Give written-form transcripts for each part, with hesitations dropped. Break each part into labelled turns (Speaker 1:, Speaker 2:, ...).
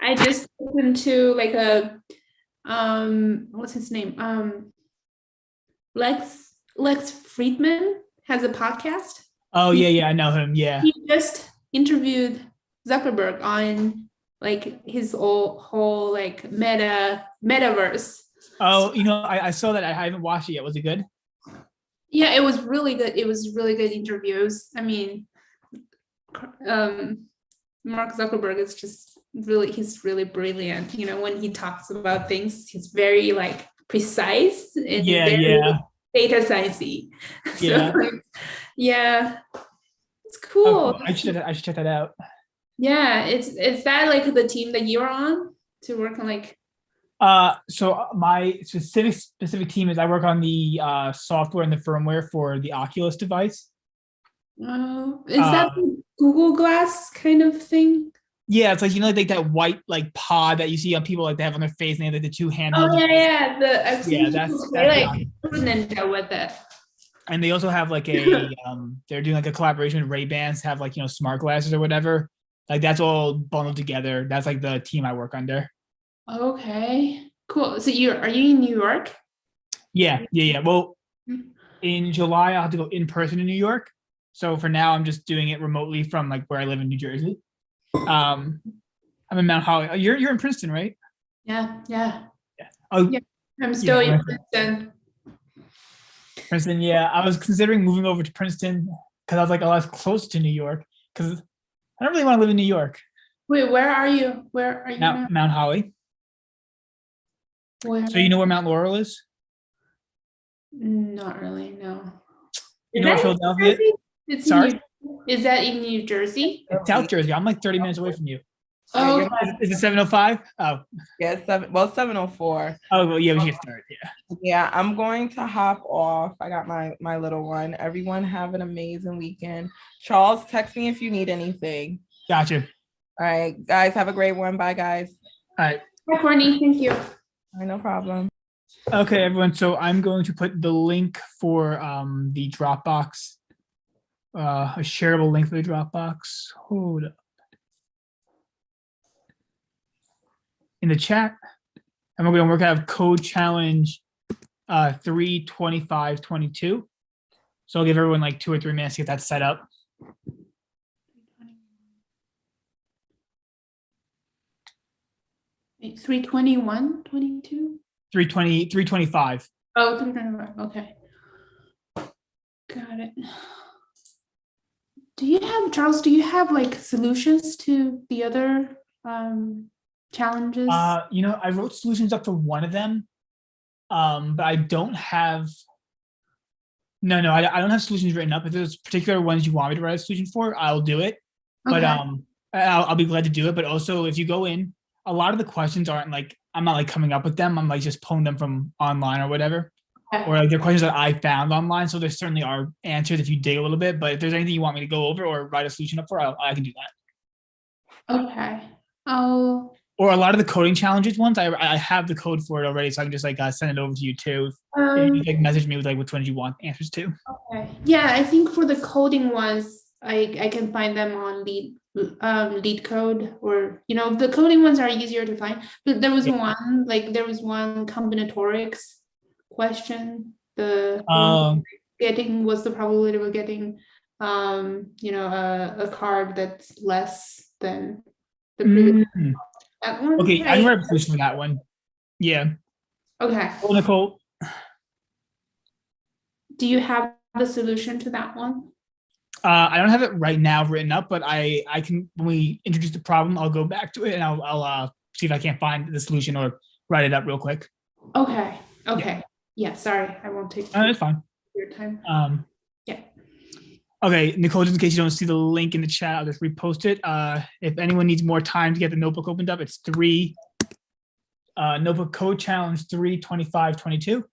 Speaker 1: I just listened to like a what's his name? Lex Friedman has a podcast.
Speaker 2: Oh
Speaker 1: He,
Speaker 2: yeah, I know him. Yeah.
Speaker 1: he just interviewed Zuckerberg on like his whole like metaverse.
Speaker 2: Oh, I saw that. I haven't watched it yet. Was it good?
Speaker 1: Yeah, it was really good. It was really good interviews. I mean, Mark Zuckerberg is just he's really brilliant. When he talks about things, he's very like precise and very
Speaker 2: Yeah.
Speaker 1: data sciencey.
Speaker 2: Yeah.
Speaker 1: So yeah, it's
Speaker 2: Oh,
Speaker 1: cool.
Speaker 2: cool. I should check that out.
Speaker 1: Yeah, is that like the team that you're on to work on like?
Speaker 2: So my specific team is I work on the software and the firmware for the Oculus device.
Speaker 1: Is that Google Glass kind of thing?
Speaker 2: Yeah, it's like like that white like pod that you see on people like they have on their face, and they have like the two handheld.
Speaker 1: Oh yeah. I've seen
Speaker 2: that's
Speaker 1: they like Ninja with it.
Speaker 2: And they also have like a they're doing like a collaboration with Ray-Bans to have like smart glasses or whatever. Like that's all bundled together. That's like the team I work under.
Speaker 1: Okay, cool. So are you in New York?
Speaker 2: Yeah. Well, in July I'll have to go in person in New York. So for now I'm just doing it remotely from like where I live in New Jersey. I'm in Mount Holly. You're in Princeton, right?
Speaker 1: Yeah.
Speaker 2: Oh,
Speaker 1: yeah. I'm still in Princeton.
Speaker 2: Princeton, yeah. I was considering moving over to Princeton because I was like, oh, that's close to New York. Because I don't really want to live in New York.
Speaker 1: Wait, where are you? Where are you now?
Speaker 2: Mount Holly.
Speaker 1: Where?
Speaker 2: So you know where Mount Laurel is?
Speaker 1: Not really, no.
Speaker 2: You know where Philadelphia?
Speaker 1: Sorry? Is that in New Jersey?
Speaker 2: It's South Jersey. I'm like 30 minutes away from you.
Speaker 1: Oh,
Speaker 2: is it 7:05? Oh.
Speaker 3: Yeah, 7:04.
Speaker 2: Oh, well, yeah, we should start. Yeah.
Speaker 3: Yeah, I'm going to hop off. I got my little one. Everyone have an amazing weekend. Charles, text me if you need anything.
Speaker 2: Gotcha.
Speaker 3: All right, guys, have a great one. Bye, guys.
Speaker 2: All right.
Speaker 1: Bye, Courtney. Thank you.
Speaker 3: All right, no problem.
Speaker 2: Okay, everyone. So I'm going to put the link for the Dropbox, a shareable link for the Dropbox. Hold up. In the chat, and we're going to work out code challenge 3:25:22. So I'll give everyone like 2 or 3 minutes to get that set up.
Speaker 1: Wait, 3:21, 22?
Speaker 2: 3:25.
Speaker 1: Oh, 3:25. Okay. Got it. Charles, do you have like solutions to the other challenges?
Speaker 2: I wrote solutions up for one of them, but I don't have. No, I don't have solutions written up. If there's particular ones you want me to write a solution for, I'll do it. But I'll be glad to do it. But also, if you go in, a lot of the questions aren't like I'm not like coming up with them. I'm like just pulling them from online or whatever, or like they're questions that I found online. So there certainly are answers if you dig a little bit. But if there's anything you want me to go over or write a solution up for, I can do that.
Speaker 1: Okay. Oh.
Speaker 2: Or a lot of the coding challenges ones, I have the code for it already, so I can just like send it over to you too. If you like message me with like which ones you want answers to.
Speaker 1: Okay. Yeah, I think for the coding ones, I can find them on lead code, or the coding ones are easier to find. But there was one combinatorics question. What's the probability of getting a card that's less than the previous. That one?
Speaker 2: Okay, I can write a solution for that one. Yeah.
Speaker 1: Okay.
Speaker 2: Well, Nicole,
Speaker 1: do you have the solution to that one?
Speaker 2: I don't have it right now written up, but I can, when we introduce the problem, I'll go back to it and I'll see if I can't find the solution or write it up real quick.
Speaker 1: Okay. Yeah, sorry, I won't take
Speaker 2: that's fine.
Speaker 1: Your time. Yeah.
Speaker 2: Okay, Nicole, just in case you don't see the link in the chat, I'll just repost it. If anyone needs more time to get the notebook opened up, it's notebook code challenge 3:25:22.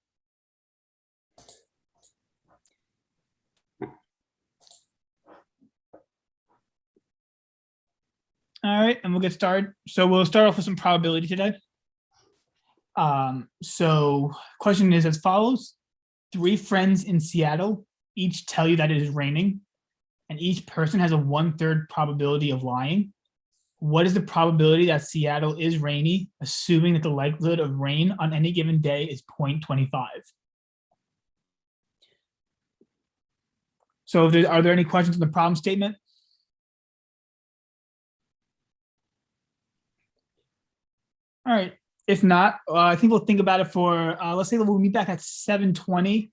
Speaker 2: All right, and we'll get started. So we'll start off with some probability today. So question is as follows. 3 friends in Seattle each tell you that it is raining, and each person has a 1/3 probability of lying. What is the probability that Seattle is rainy, assuming that the likelihood of rain on any given day is 0.25? So are there any questions on the problem statement? All right. If not, I think we'll think about it for, let's say we'll meet back at 7:20.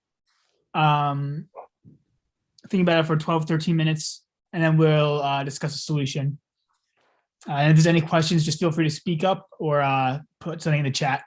Speaker 2: Think about it for 12, 13 minutes, and then we'll discuss a solution. And if there's any questions, just feel free to speak up or put something in the chat.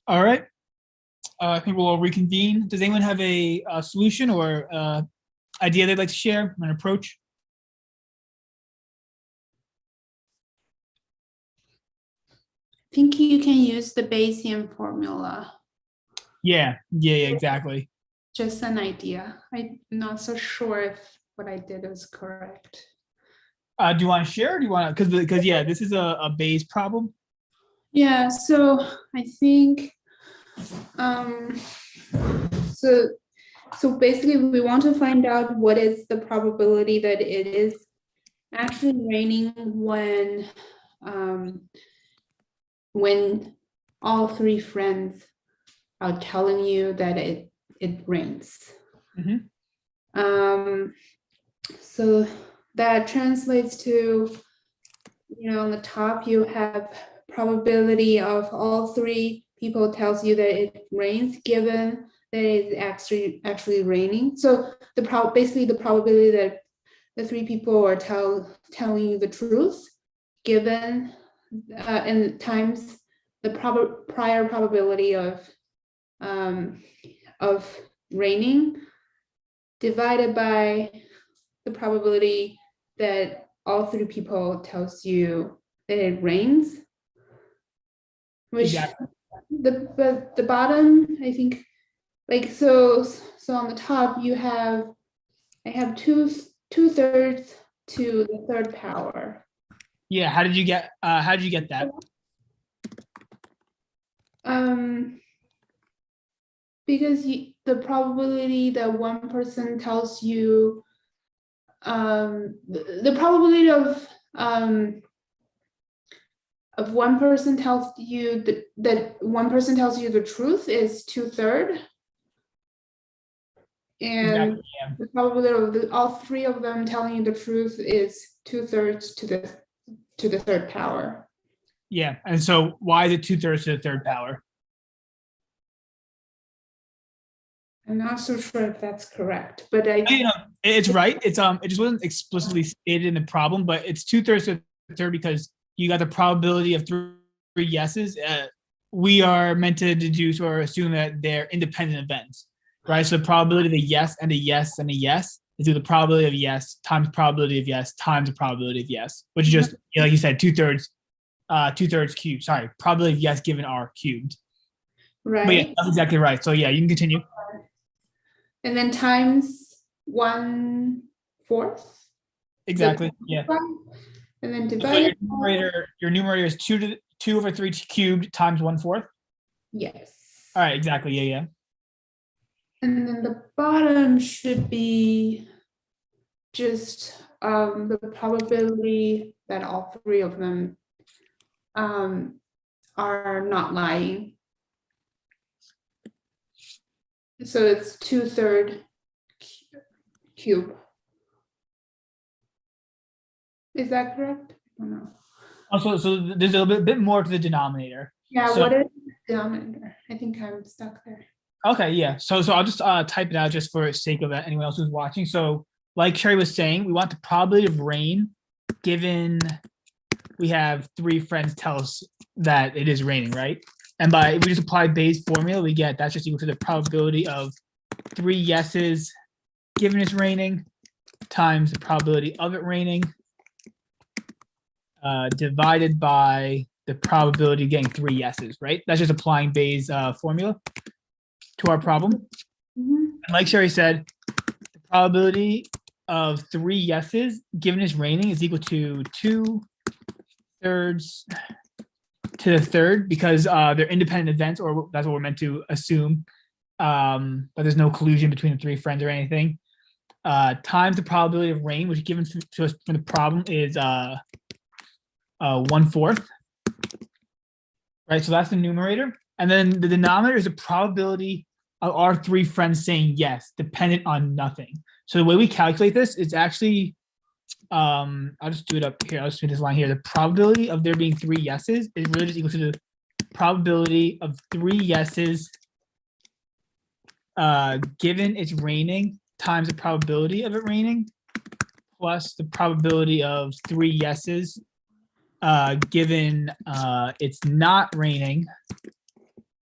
Speaker 2: All right. I think we'll all reconvene. Does anyone have a solution or idea they'd like to share, an approach?
Speaker 1: think you can use the Bayesian formula.
Speaker 2: Yeah, exactly.
Speaker 1: Just an idea. I'm not so sure if what I did was correct.
Speaker 2: Do you want to share? Or do you want to? Because yeah, this is a Bayes problem.
Speaker 1: Yeah, so I think so basically we want to find out what is the probability that it is actually raining when all three friends are telling you that it rains.
Speaker 2: Mhm.
Speaker 1: So that translates to, on the top you have probability of all three people tells you that it rains given that it's actually raining. So basically the probability that the three people are telling you the truth given and times the prior probability of raining divided by the probability that all three people tells you that it rains, which
Speaker 2: Exactly.
Speaker 1: the bottom, I think, like so on the top I have two-thirds to the third power.
Speaker 2: Yeah. How did you get that?
Speaker 1: Because the probability that one person tells you the probability of one person tells you that one person tells you the truth is 2/3, and
Speaker 2: Exactly, yeah.
Speaker 1: the probability of all three of them telling you the truth is 2/3 to the third power.
Speaker 2: Yeah. And so why is it 2/3 to the third power?
Speaker 1: I'm not so sure if that's correct, but
Speaker 2: It's right. It just wasn't explicitly stated in the problem, but it's 2/3 to the third because you got the probability of three yeses. We are meant to deduce or assume that they're independent events, right? So the probability of a yes and a yes and a yes is the probability of yes times probability of yes times the probability of yes, which is just, like you said, 2/3 cubed. Sorry, probability of yes given R cubed.
Speaker 1: right.
Speaker 2: But yeah, that's exactly right. So yeah, you can continue.
Speaker 1: And then times 1/4.
Speaker 2: Exactly. Yeah.
Speaker 1: And then
Speaker 2: So
Speaker 1: divided.
Speaker 2: your numerator is 2/3 cubed times 1/4.
Speaker 1: Yes.
Speaker 2: All right. Exactly. Yeah.
Speaker 1: And then the bottom should be just the probability that all three of them are not lying. So it's 2/3 cube. Is that correct? I don't know.
Speaker 2: Also, so there's a bit more to the denominator.
Speaker 1: Yeah,
Speaker 2: So,
Speaker 1: what is the denominator? I think I'm stuck there.
Speaker 2: okay, yeah. So I'll just type it out just for sake of anyone else who's watching. So like Sherry was saying, we want the probability of rain given we have three friends tell us that it is raining, right? And we just apply Bayes' formula, we get that's just equal to the probability of three yeses given it's raining times the probability of it raining divided by the probability of getting three yeses, right? That's just applying Bayes' formula to our problem.
Speaker 1: Mhm.
Speaker 2: And like Sherry said, the probability of three yeses given it's raining is equal to 2/3 to the third because they're independent events, or that's what we're meant to assume. But there's no collusion between the three friends or anything. Times the probability of rain, which given to us from the problem is 1/4. Right, so that's the numerator. And then the denominator is the probability of our three friends saying yes, dependent on nothing. So the way we calculate this is actually, I'll just do it up here. I'll just do this line here. The probability of there being three yeses is really just equal to the probability of three yeses given it's raining times the probability of it raining plus the probability of three yeses given it's not raining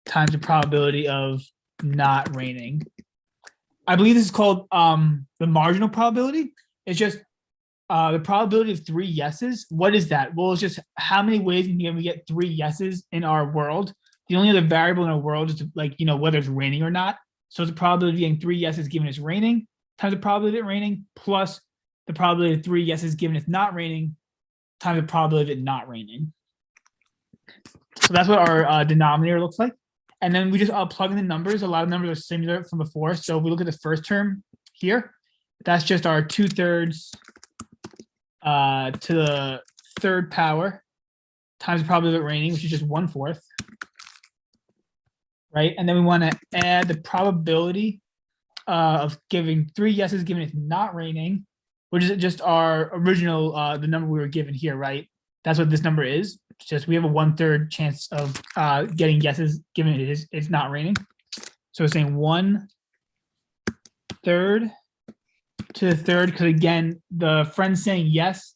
Speaker 2: times the probability of not raining. I believe this is called the marginal probability. It's just The probability of 3 yeses. What is that? Well, it's just how many ways can we get 3 yeses in our world. The only other variable in our world is like, whether it's raining or not. So the probability of getting 3 yeses given it's raining times the probability of it raining plus the probability of 3 yeses given it's not raining times the probability of it not raining. So that's what our denominator looks like. And then we just plug in the numbers. A lot of numbers are similar from before. So if we look at the first term here, that's just our 2/3 to the 3rd power times the probability of it raining, which is just 1/4. Right? And then we want to add the probability of giving 3 yeses given it's not raining, which is just our original, the number we were given here, right? That's what this number is. It's just we have a 1/3 chance of getting yeses given it's not raining. So we're saying 1/3 to the 3rd, because again, the friends saying yes,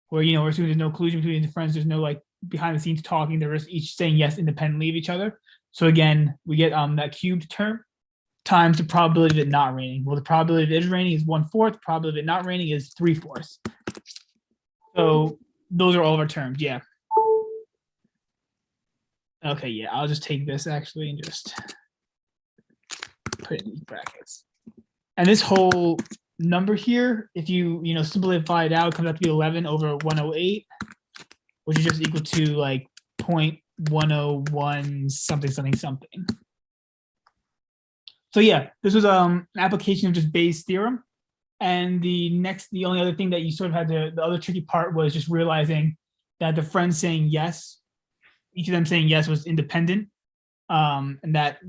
Speaker 2: where we're assuming there's no collusion between the friends, there's no like behind the scenes talking, they're just each saying yes independently of each other. So again, we get that cubed term times the probability of it not raining. Well, the probability of it is raining is 1/4. The probability of it not raining is 3/4. So those are all of our terms. Yeah. Okay. Yeah. I'll just take this actually and just put it in these brackets. And this whole number here, if you simplify it out, it comes out to be 11 over 108, which is just equal to like 0.101 something something something. So yeah, this was an application of just Bayes' theorem. And the only other thing that you sort of had the other tricky part was just realizing that the friends saying yes, each of them saying yes was independent. And that,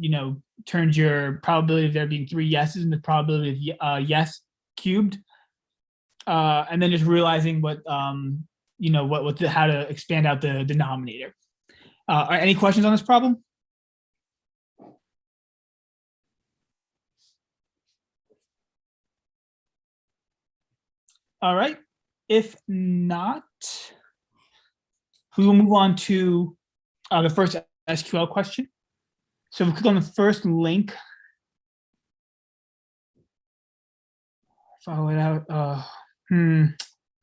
Speaker 2: turns your probability of there being 3 yeses into the probability of yes cubed. And then just realizing what, how to expand out the denominator. Any questions on this problem? All right. If not, we will move on to the first SQL question. So if we click on the first link, follow it out.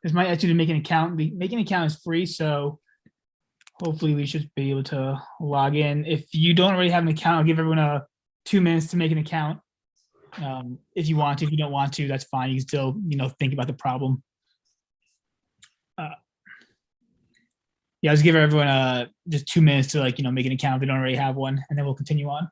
Speaker 2: This might ask you to make an account. Making an account is free, so hopefully we should be able to log in. If you don't already have an account, I'll give everyone 2 minutes to make an account. If you want to, if you don't want to, that's fine. You can still, think about the problem. Yeah, I'll just give everyone just 2 minutes to make an account if they don't already have one, and then we'll continue on.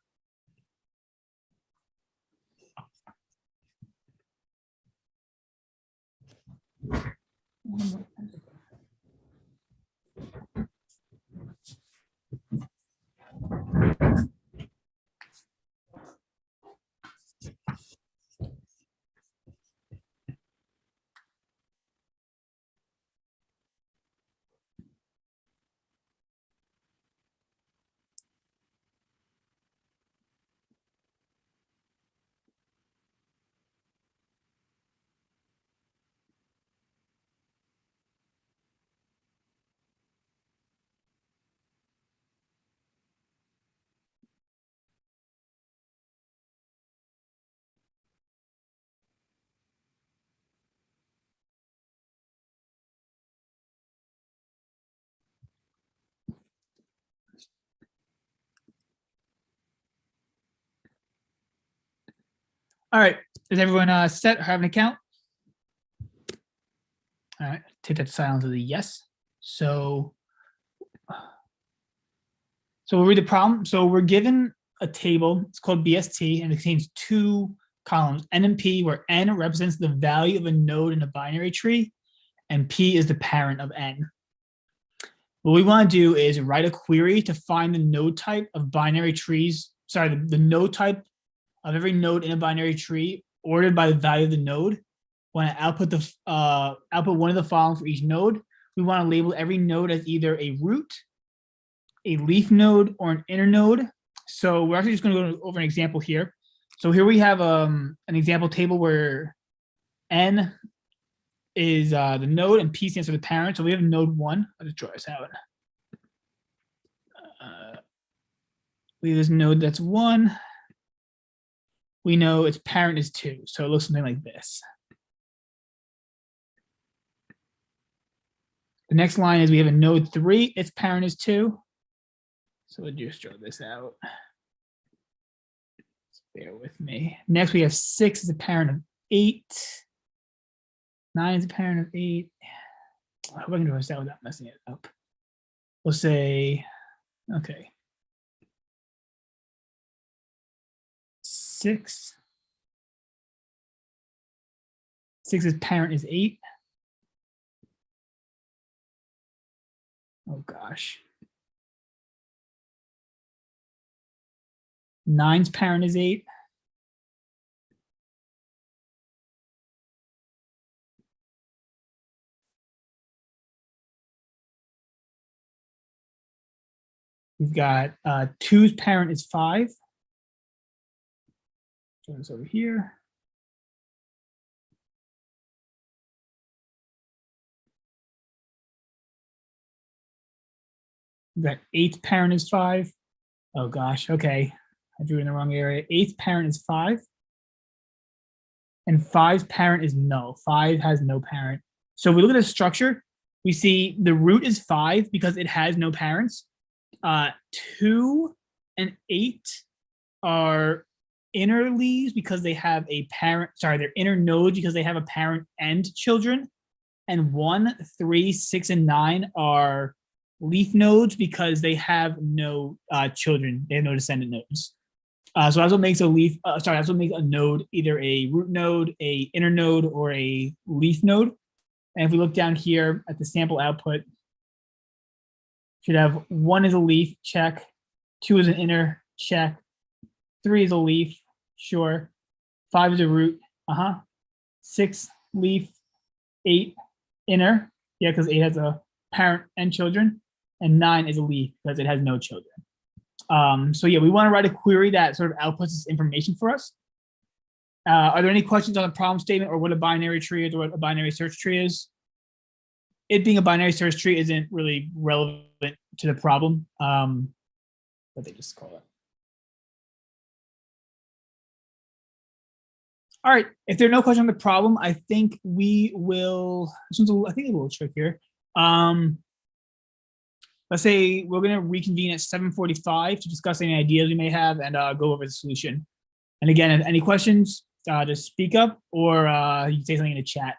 Speaker 2: All right, is everyone set or have an account? All right, take that silence as a yes. So we'll read the problem. So we're given a table, it's called BST, and it contains 2 columns, N and P, where N represents the value of a node in a binary tree, and P is the parent of N. What we want to do is write a query to find the node type of binary trees, the node type of every node in a binary tree ordered by the value of the node. Want to output one of the following for each node. We want to label every node as either a root, a leaf node, or an inner node. So we're actually just going to go over an example here. So here we have an example table where N is the node and P stands for the parent. So we have node 1. I'll just draw this out. We have this node that's 1. We know its parent is 2. So it looks something like this. The next line is we have a node 3, its parent is 2. So we'll just draw this out. Bear with me. Next, we have 6 is a parent of 8. 9 is a parent of 8. I hope I can draw this out without messing it up. We'll say, okay. 6. 6's parent is 8. Oh gosh. 9's parent is 8. We've got 2's parent is 5. Show this over here. We've got 8's parent is 5. Oh gosh, okay. I drew in the wrong area. 8's parent is 5. And 5's parent is no. 5 has no parent. So if we look at the structure, we see the root is 5 because it has no parents. 2 and 8 are inner leaves because they have a parent. Sorry, they're inner nodes because they have a parent and children. And 1, 3, 6, and 9 are leaf nodes because they have no children. They have no descendant nodes. So that's what makes a leaf. That's what makes a node either a root node, a inner node, or a leaf node. And if we look down here at the sample output, should have 1 is a leaf, check. 2 is an inner, check. 3 is a leaf, sure. 5 is a root, 6 leaf, 8 inner, yeah, because 8 has a parent and children, and 9 is a leaf because it has no children. So yeah, we want to write a query that sort of outputs this information for us. Are there any questions on the problem statement or what a binary tree is or what a binary search tree is? It being a binary search tree isn't really relevant to the problem, but they just call it. All right, if there are no questions on the problem, I think we will, this one's I think a little trickier. Let's say we're going to reconvene at 7:45 to discuss any ideas we may have and go over the solution. And again, if any questions, just speak up or you can say something in the chat.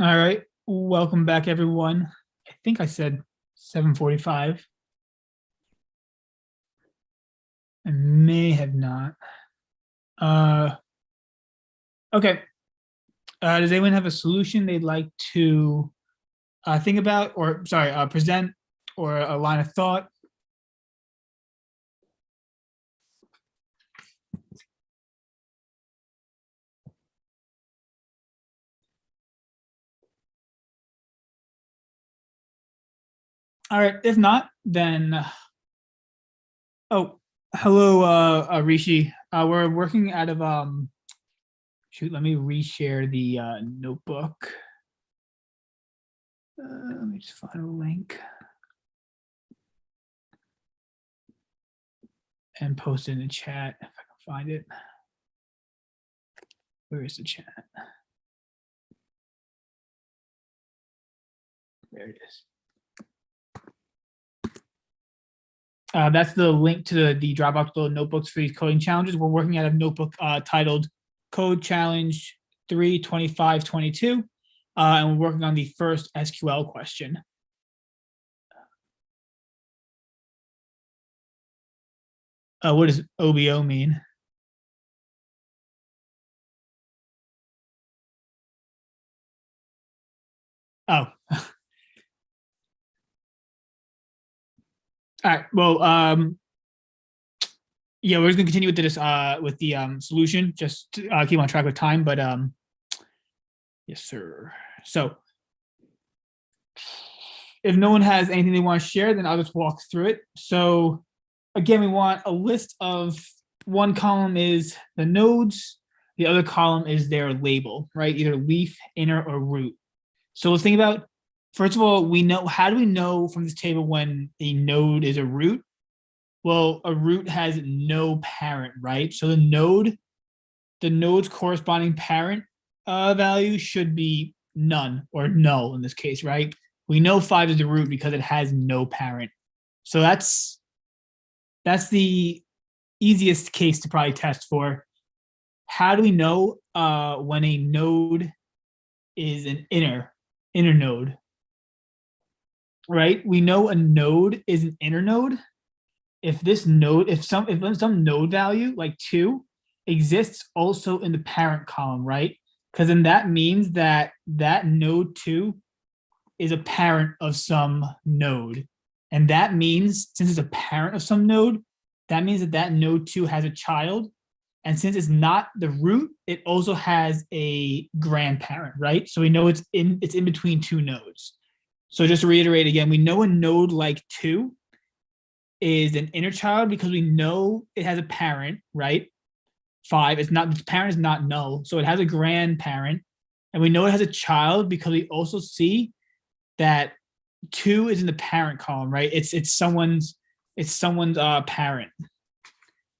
Speaker 2: All right, welcome back, everyone. I think I said 7:45. I may have not. Okay. Does anyone have a solution they'd like to think about, or sorry, present, or a line of thought? All right, if not, then oh, hello, Rishi. We're working out of shoot, let me reshare the notebook. Let me just find a link and post it in the chat if I can find it. Where is the chat? There it is. That's the link to the Dropbox little notebooks for these coding challenges. We're working out a notebook titled Code Challenge 32522, and we're working on the first SQL question. What does OBO mean? Oh. All right. Well, yeah, we're just gonna continue with this with the solution, just to keep on track with time. But yes, sir. So if no one has anything they want to share, then I'll just walk through it. So again, we want a list of, one column is the nodes, the other column is their label, right? Either leaf, inner, or root. So let's think about, first of all, we know, how do we know from this table when a node is a root? Well, a root has no parent, right? So the node's corresponding parent value should be none or null in this case, right? We know 5 is the root because it has no parent. So that's the easiest case to probably test for. How do we know when a node is an inner node? Right? We know a node is an inner node if this node, if some node value like 2 exists also in the parent column, right? Because then that means that node 2 is a parent of some node. And that means, since it's a parent of some node, that means that node 2 has a child. And since it's not the root, it also has a grandparent, right? So we know it's in between 2 nodes. So just to reiterate again, we know a node like 2 is an inner child because we know it has a parent, right? 5, it's not, the parent is not null, so it has a grandparent. And we know it has a child because we also see that 2 is in the parent column, right? It's someone's parent.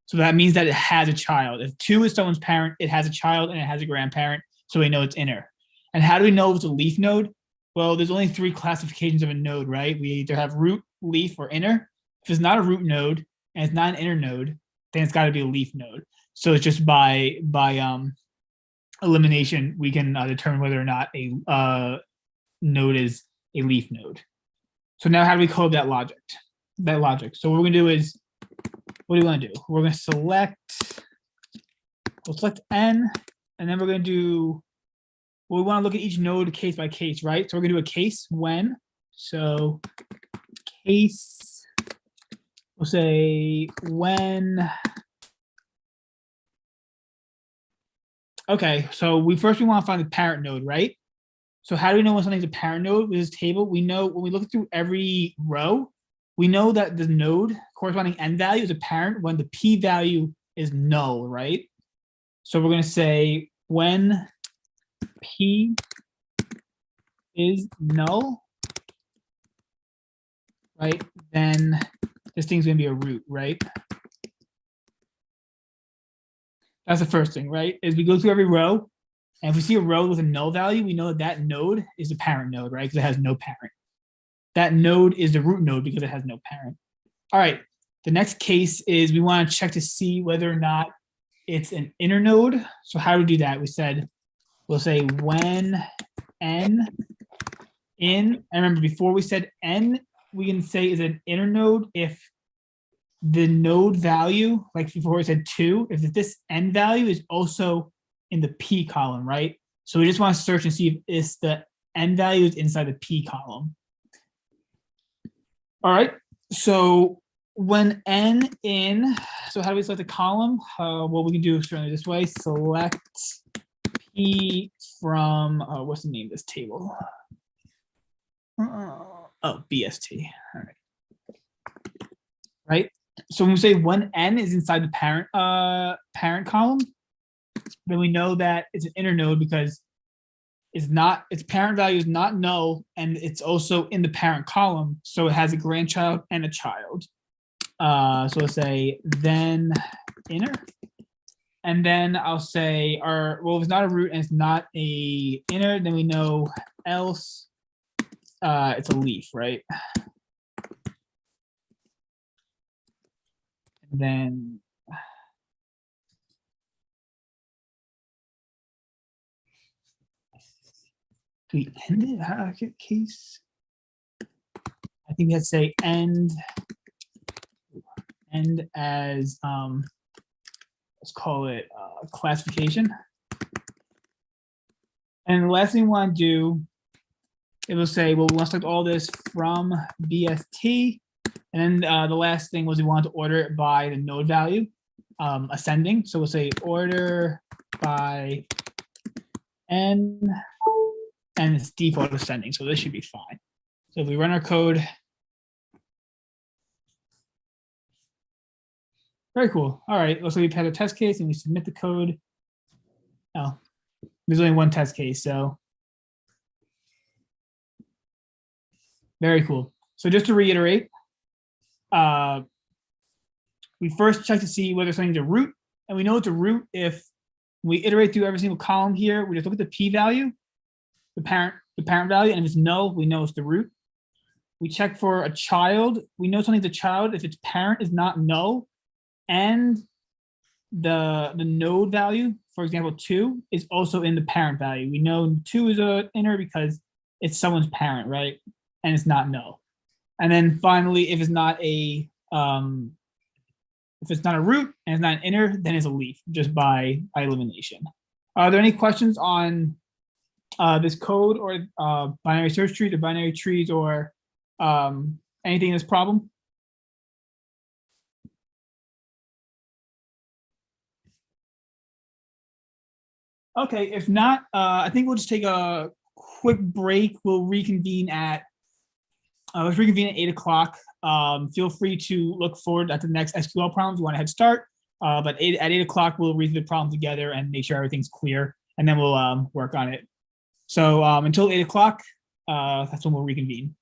Speaker 2: So that means that it has a child. If 2 is someone's parent, it has a child and it has a grandparent, so we know it's inner. And how do we know if it's a leaf node? Well, there's only 3 classifications of a node, right? We either have root, leaf, or inner. If it's not a root node and it's not an inner node, then it's got to be a leaf node. So it's just by elimination, we can determine whether or not a node is a leaf node. So now how do we code that logic? So what we're going to do is, what do we want to do? We're going to select, we'll select n, and then we're going to do, well, we want to look at each node case by case, right? So we're going to do a case when. So case, we'll say when. Okay, so we want to find the parent node, right? So how do we know when something's a parent node with this table? We know when we look through every row, we know that the node corresponding n value is a parent when the p value is null, right? So we're going to say when p is null, right, then this thing's going to be a root, right? That's the first thing, right? Is we go through every row, and if we see a row with a null value, we know that node is the parent node, right? Because it has no parent. That node is the root node because it has no parent. All right, the next case is we want to check to see whether or not it's an inner node. So how do we do that? We'll say when n in, and remember before we said n, we can say is an inner node if the node value, like before we said 2, if this n value is also in the p column, right? So we just want to search and see if it's the n value is inside the p column. All right, so when n in, so how do we select the column? Well, we can do certainly this way. Select p from, what's the name of this table? Oh, BST. All right. Right. So when we say when n is inside the parent column, then we know that it's an inner node because its parent value is not null, and it's also in the parent column, so it has a grandchild and a child. So let's say then inner, and then I'll say well, if it's not a root and it's not a inner, then we know else it's a leaf, right? And then do we end it? Case. I think I'd say end as let's call it classification. And the last thing we want to do, it will say, well, we want to select all this from BST. And then the last thing was we want to order it by the node value, ascending. So we'll say order by n, and it's default ascending. So this should be fine. So if we run our code, very cool. All right, looks like we've had a test case and we submit the code. Oh, there's only one test case, so very cool. So just to reiterate, we first check to see whether something's a root, and we know it's a root if we iterate through every single column here. We just look at the p value, the parent value, and if it's null, we know it's the root. We check for a child. We know something's a child if its parent is not null, and the node value, for example, 2, is also in the parent value. We know 2 is an inner because it's someone's parent, right? And it's not null. And then finally, if it's not a root and it's not an inner, then it's a leaf, just by elimination. Are there any questions on this code or binary search trees or binary trees or anything in this problem? Okay, if not, I think we'll just take a quick break. We'll reconvene at let's reconvene at 8 o'clock. Feel free to look forward at the next SQL problem if you want to head start. But at 8 o'clock, we'll read the problem together and make sure everything's clear, and then we'll work on it. So until 8 o'clock, that's when we'll reconvene.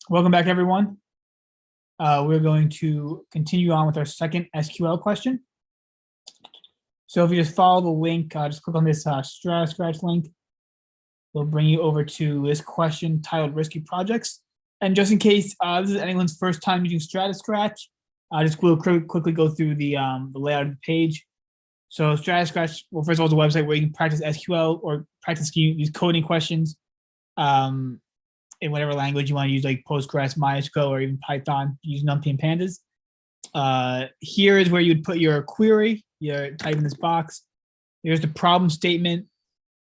Speaker 2: Welcome back, everyone. We're going to continue on with our second SQL question. So if you just follow the link, just click on this Strata Scratch link. It'll bring you over to this question titled Risky Projects. And just in case this is anyone's first time using Strata Scratch, just we'll quickly go through the layout of the page. So Strata Scratch, well, first of all, it's a website where you can practice SQL or practice these coding questions in whatever language you want to use, like Postgres, MySQL, or even Python. Use NumPy and Pandas. Here is where you'd put your query. You type in this box. Here's the problem statement.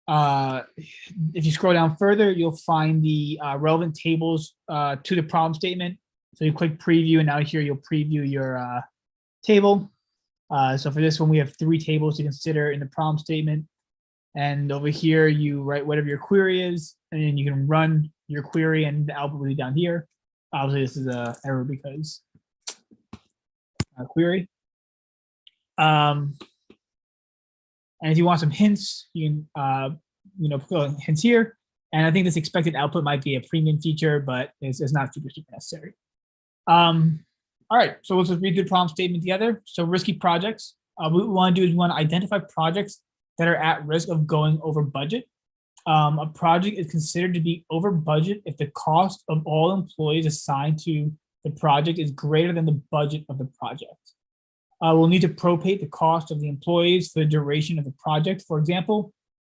Speaker 2: If you scroll down further, you'll find the relevant tables to the problem statement. So you click preview, and now here you'll preview your table. So for this one, we have 3 tables to consider in the problem statement. And over here, you write whatever your query is, and then you can run your query, and the output will be down here. Obviously, this is an error because query. And if you want some hints, you can put hints here. And I think this expected output might be a premium feature, but it's not super necessary. All right, so let's just read through the problem statement together. So risky projects. What we want to do is we want to identify projects that are at risk of going over budget. A project is considered to be over budget if the cost of all employees assigned to the project is greater than the budget of the project. We'll need to propate the cost of the employees for the duration of the project. For example,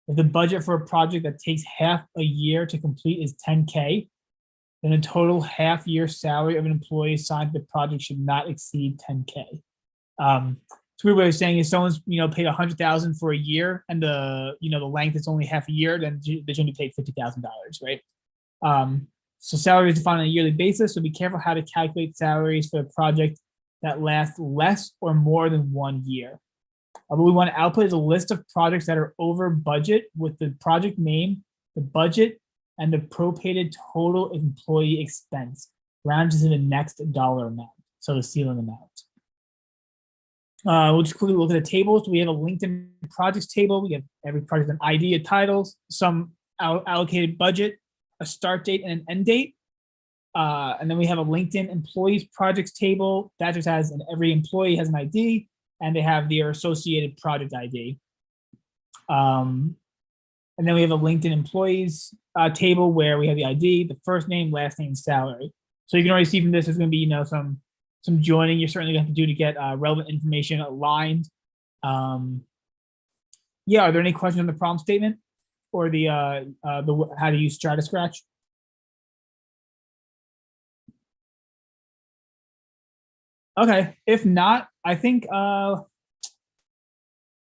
Speaker 2: if the budget for a project that takes half a year to complete is $10K, then the total half-year salary of an employee assigned to the project should not exceed $10K. So weird way of saying is someone's paid $100,000 for a year, and the length is only half a year, then they should be paid $50,000, right? So salary is defined on a yearly basis, so be careful how to calculate salaries for a project that lasts less or more than 1 year. What we want to output is a list of projects that are over budget with the project name, the budget, and the propated total employee expense, rounded to the next dollar amount, so the ceiling amount. We'll just quickly look at the tables. We have a LinkedIn projects table. We have every project an ID, a titles, some allocated budget, a start date, and an end date. And then we have a LinkedIn employees projects table that just has every employee has an ID, and they have their associated project ID. And then we have a LinkedIn employees table where we have the ID, the first name, last name, salary. So you can already see from this, there's going to be some joining you're certainly going to have to do to get relevant information aligned. Yeah, are there any questions on the problem statement or the how to use Strata Scratch? Okay, if not, I think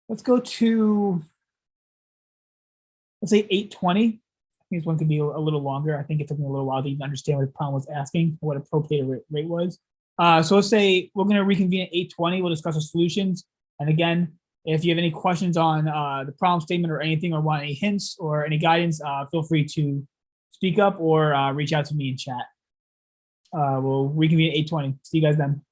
Speaker 2: let's go to, let's say 8:20. I think this one could be a little longer. I think it took me a little while to even understand what the problem was asking, what a propated rate was. So let's say we're going to reconvene at 8:20. We'll discuss the solutions. And again, if you have any questions on the problem statement or anything, or want any hints or any guidance, feel free to speak up or reach out to me in chat. We'll reconvene at 8:20. See you guys then.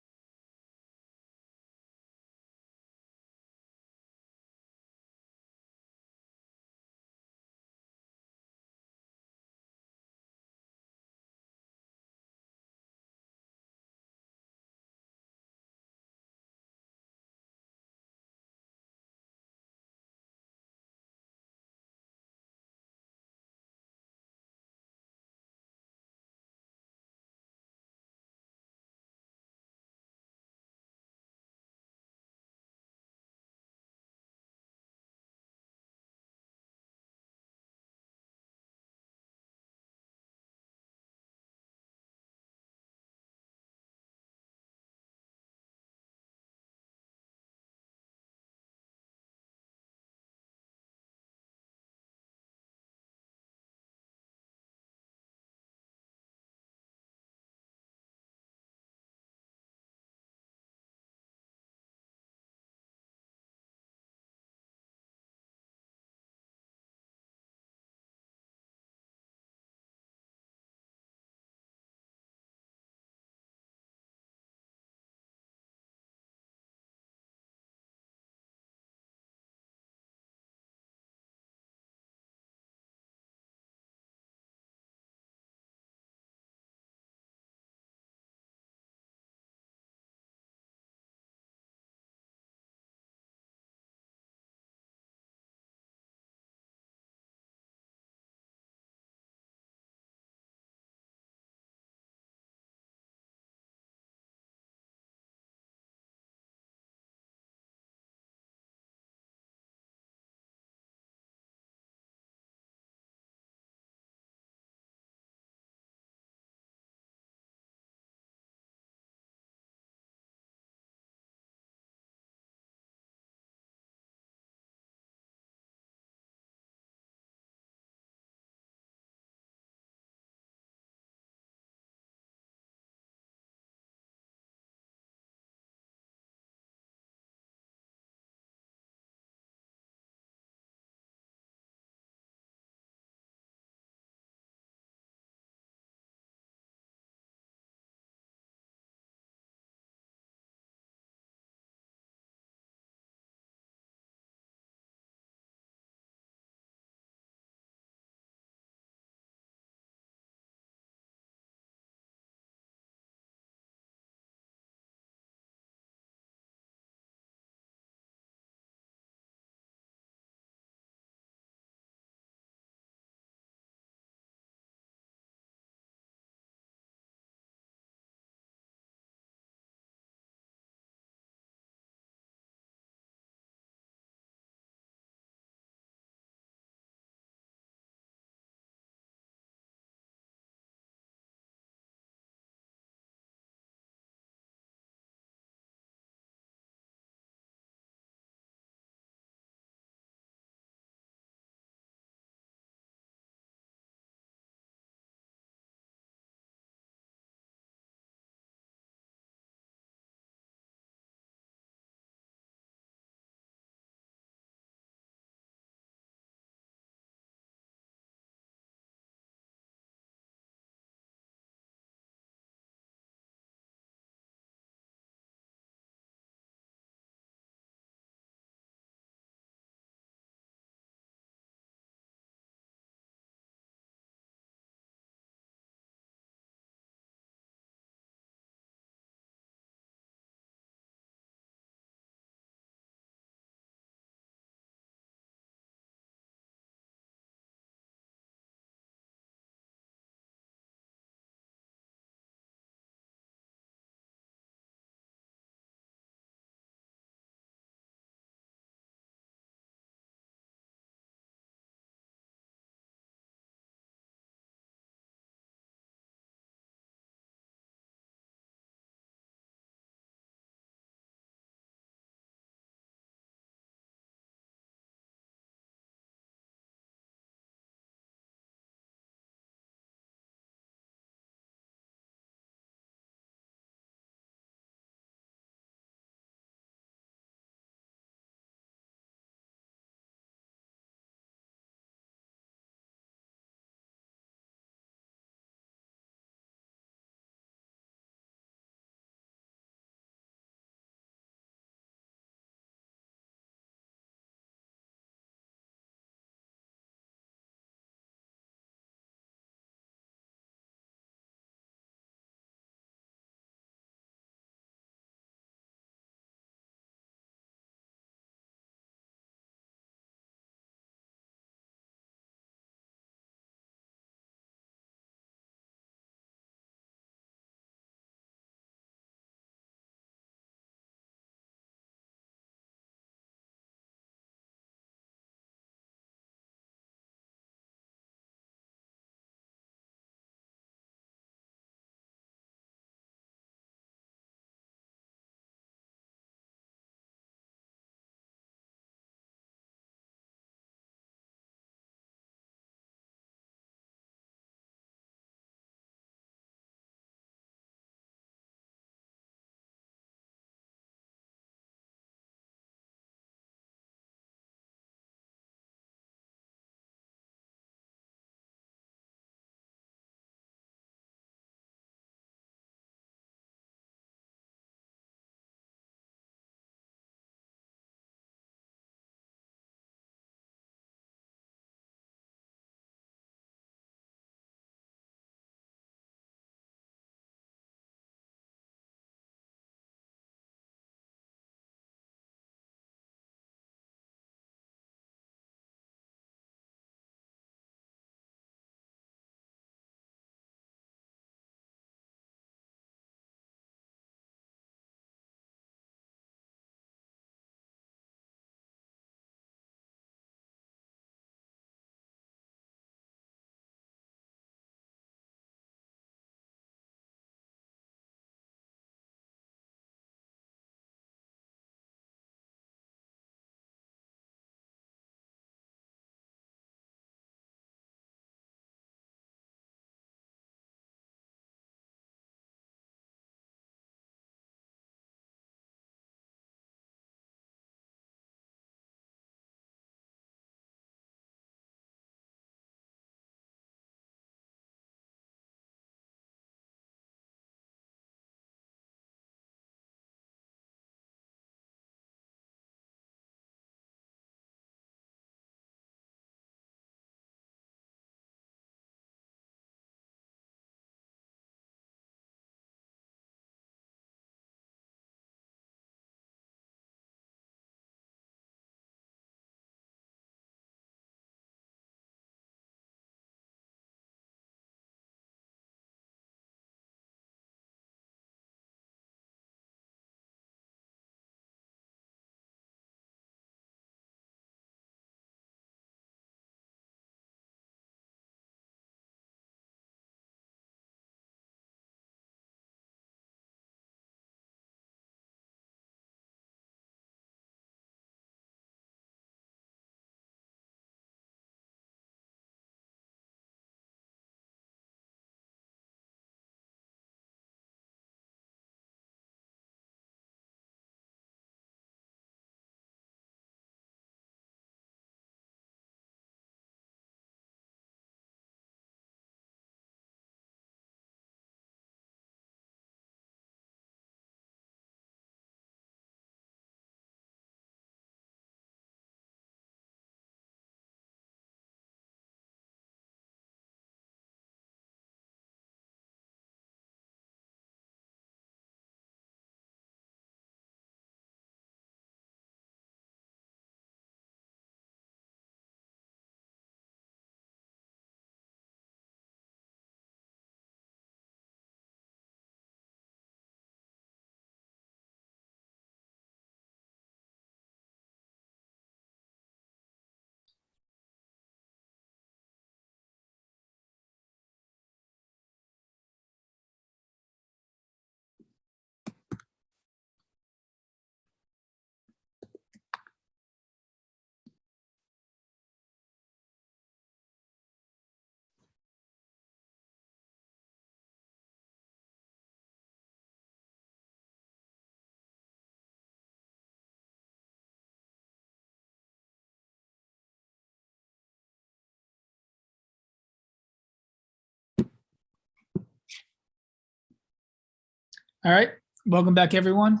Speaker 2: All right, welcome back, everyone.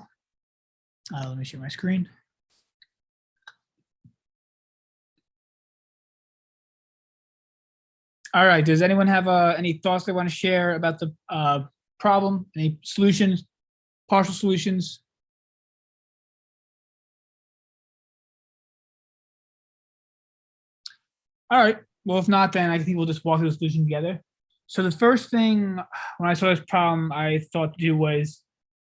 Speaker 2: Let me share my screen. All right, does anyone have any thoughts they want to share about the problem? Any solutions, partial solutions? All right, well, if not, then I think we'll just walk through the solution together. So the first thing when I saw this problem, I thought to do was,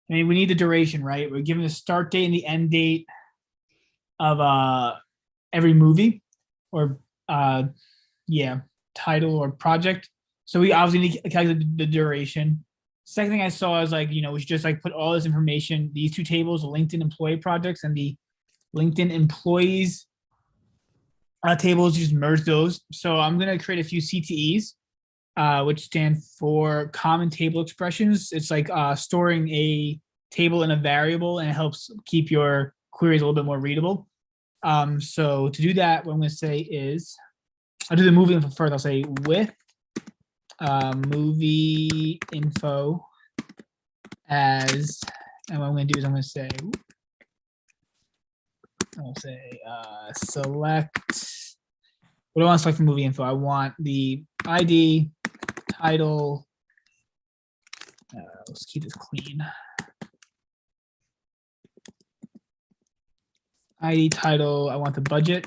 Speaker 2: I mean, we need the duration, right? We're given the start date and the end date of every movie or yeah, title or project. So we obviously need to calculate the duration. Second thing I saw is like, we should just like put all this information, these two tables, the LinkedIn employee projects and the LinkedIn employees tables, just merge those. So I'm going to create a few CTEs, which stand for common table expressions. It's like storing a table in a variable, and it helps keep your queries a little bit more readable. So to do that, what I'm going to say is, I'll do the movie info first. I'll say with movie info as, and what I'm going to do is I'm going to say, I'll say select, what do I want to select from movie info? I want the ID, title, let's keep this clean. ID, title, I want the budget.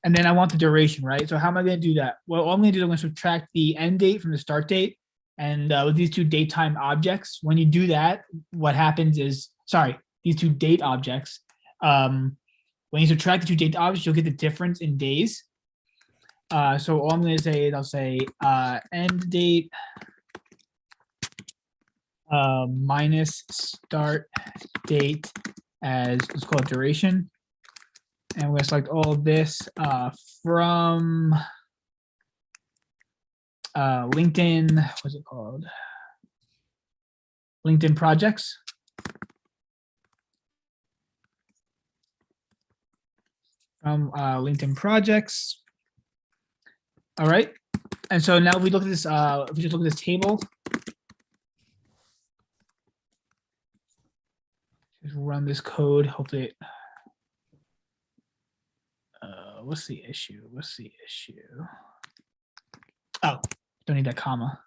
Speaker 2: And then I want the duration, right? So how am I going to do that? Well, all I'm going to do is I'm going to subtract the end date from the start date. And with these two datetime objects, when you do that, what happens is, sorry, these two date objects, when you subtract the two date objects, you'll get the difference in days. So all I'm going to say is I'll say end date minus start date as, let's call it duration. And we're going to select all of this from LinkedIn, what's it called? LinkedIn projects. From LinkedIn projects. All right. And so now if we look at this, if we just look at this table, just run this code, hopefully it, what's the issue? What's the issue? Oh, don't need that comma.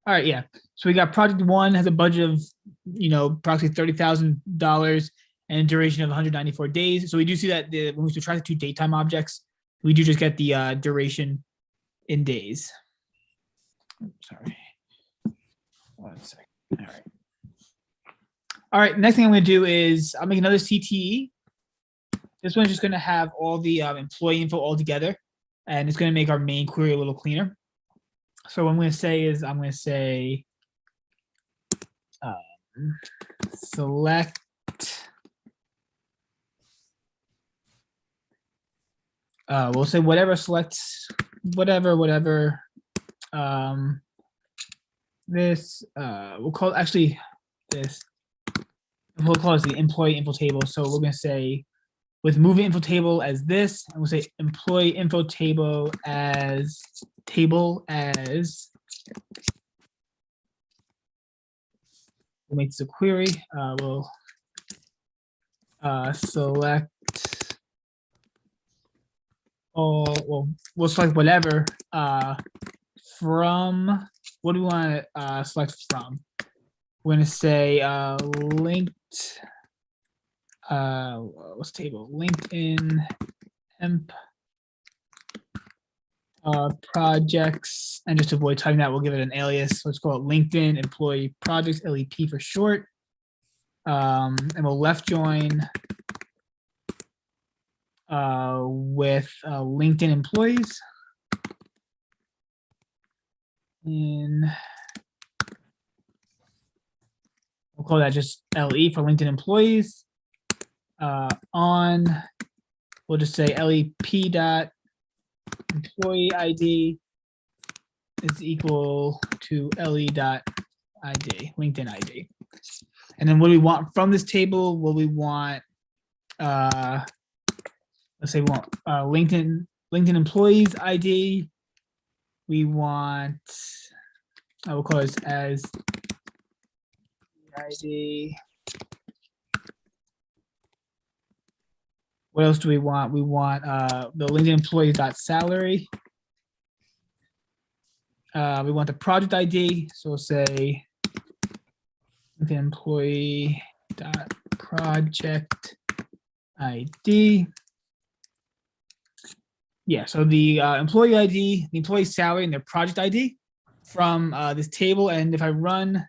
Speaker 2: All right, yeah. So we got project one has a budget of, approximately $30,000 and a duration of 194 days. So we do see that when we subtract the two datetime objects, we do just get the duration in days. Sorry. 1 second. All right. All right, next thing I'm going to do is I'll make another CTE. This one's just going to have all the employee info all together, and it's going to make our main query a little cleaner. So what I'm going to say is I'm going to say select we'll say whatever selects whatever this we'll call actually this, we'll call it the employee info table. So we're going to say with movie info table as this, and we'll say employee info table as we'll make this a query. We'll select all, well, we'll select whatever from, what do we want to select from? We're going to say linked, what's table? LinkedIn emp projects, and just to avoid typing that, we'll give it an alias. Let's call it LinkedIn employee projects, LEP for short. And we'll left join with LinkedIn employees. And we'll call that just LE for LinkedIn employees. On, we'll just say LEP dot employee ID is equal to LE dot ID, LinkedIn ID. And then what do we want from this table? Well, we want, let's say we want LinkedIn employees ID. We want I will call this as ID. What else do we want? We want the LinkedIn employee.salary. We want the project ID. So we'll say LinkedIn employee.project ID. Yeah, so the employee ID, the employee salary, and their project ID from this table. And if I run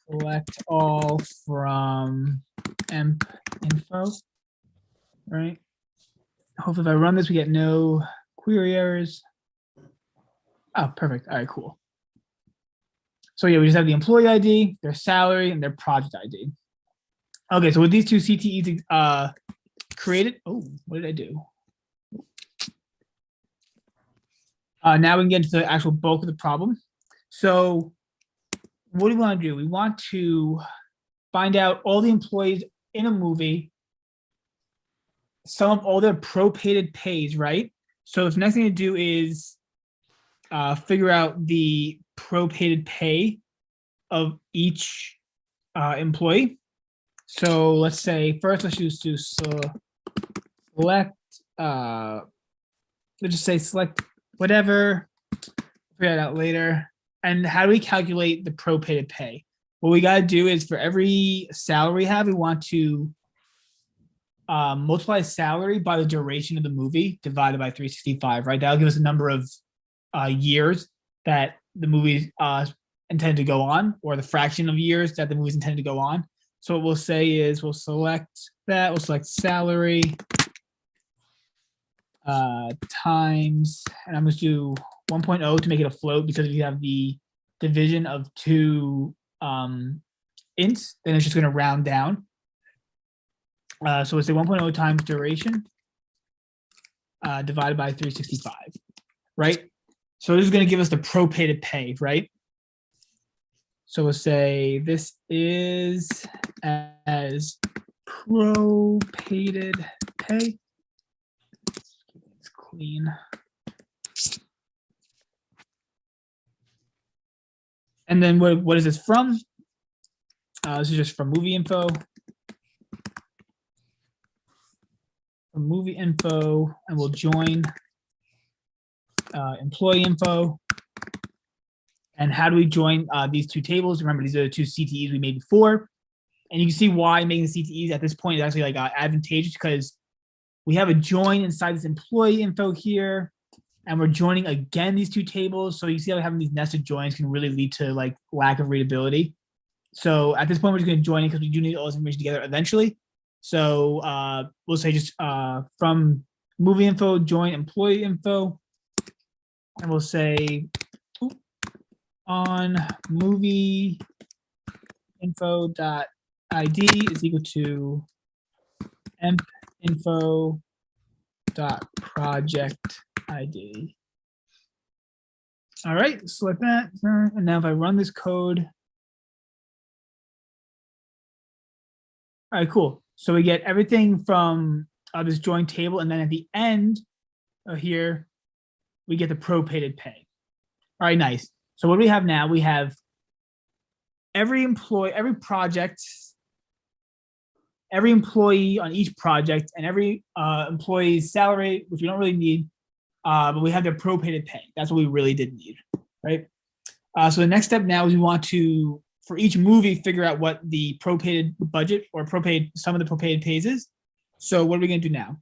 Speaker 2: select all from emp info, right? Hopefully if I run this, we get no query errors. Oh, perfect. All right, cool. So yeah, we just have the employee ID, their salary, and their project ID. Okay, so with these two CTEs created, oh, what did I do? Now we can get into the actual bulk of the problem. So what do we want to do? We want to find out all the employees in a movie, sum up all their prorated pays, right? So the next thing to do is figure out the prorated pay of each employee. So let's say first, let's just do select, let's just say select whatever, figure that out later. And how do we calculate the prorated pay? What we got to do is for every salary we have, we want to multiply salary by the duration of the movie divided by 365, right? That'll give us a number of years that the movie intended to go on, or the fraction of years that the movie's intended to go on. So what we'll say is we'll select that, we'll select salary times, and I'm going to do 1.0 to make it a float, because if you have the division of two ints, then it's just going to round down. So let's say 1.0 times duration divided by 365, right? So this is going to give us the prorated pay, right? So we'll say this is as prorated pay. It's clean. And then what is this from? This is just from movie info. From movie info, and we'll join employee info. And how do we join these two tables? Remember, these are the two CTEs we made before. And you can see why making the CTEs at this point is actually like advantageous, because we have a join inside this employee info here, and we're joining again these two tables. So you see how having these nested joins can really lead to like lack of readability. So at this point, we're just going to join it because we do need all this information together eventually. So we'll say just from movie info, join employee info, and we'll say on movie info dot ID is equal to emp info dot project ID. All right, select that. And now if I run this code, all right, cool. So we get everything from this join table, and then at the end here, we get the prorated pay. All right, nice. So what do we have now? We have every employee, every project, every employee on each project, and every employee's salary, which we don't really need, but we have their prorated pay. That's what we really did need, right? So the next step now is we want to, for each movie, figure out what the prorated budget or some of the prorated pays is. So what are we going to do now?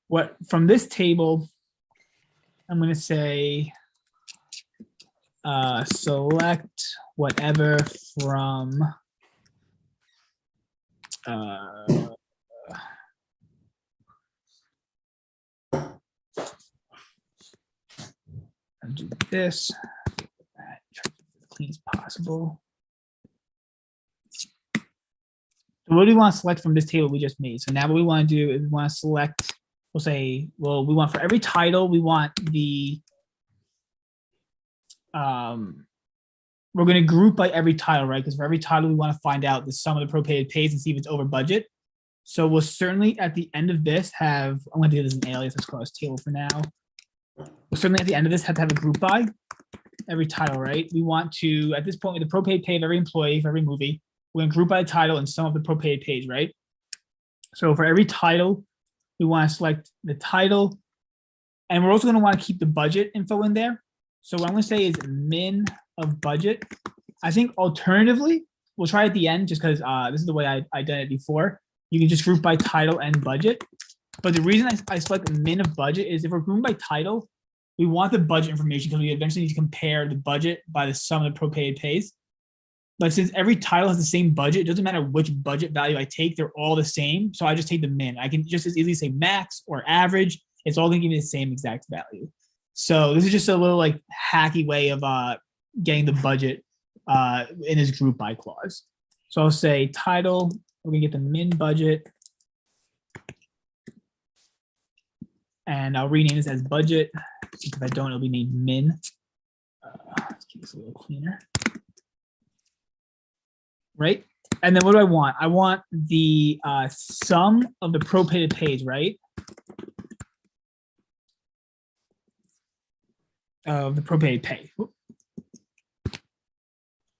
Speaker 2: What from this table, I'm going to say select whatever from I'll do this, try to be as clean as possible. So what do we want to select from this table we just made? So now what we want to do is we want to select, we'll say, well, we want for every title, we want the, we're going to group by every title, right? Because for every title, we want to find out the sum of the prorated pays and see if it's over budget. So we'll certainly at the end of this have, I'm going to do this in alias, let's call this table for now. We'll certainly at the end of this have to have a group by. every title, right? We want to, at this point, the pro-paid pay of every employee for every movie, we're going to group by the title and sum of the pro-paid pays, right? So for every title, we want to select the title, and we're also going to want to keep the budget info in there. So what I'm going to say is min of budget. I think alternatively, we'll try at the end just because this is the way I done it before. You can just group by title and budget. But the reason I select min of budget is if we're grouping by title, we want the budget information because we eventually need to compare the budget by the sum of the pro-paid pays. But since every title has the same budget, it doesn't matter which budget value I take, they're all the same. So I just take the min. I can just as easily say max or average. It's all gonna give me the same exact value. So this is just a little like hacky way of getting the budget in this group by clause. So I'll say title, we're gonna get the min budget. And I'll rename this as budget. If I don't, it'll be named min. Let's keep this a little cleaner. Right? And then what do I want? I want the sum of the pro-paid pays, right? Of the pro-paid pay.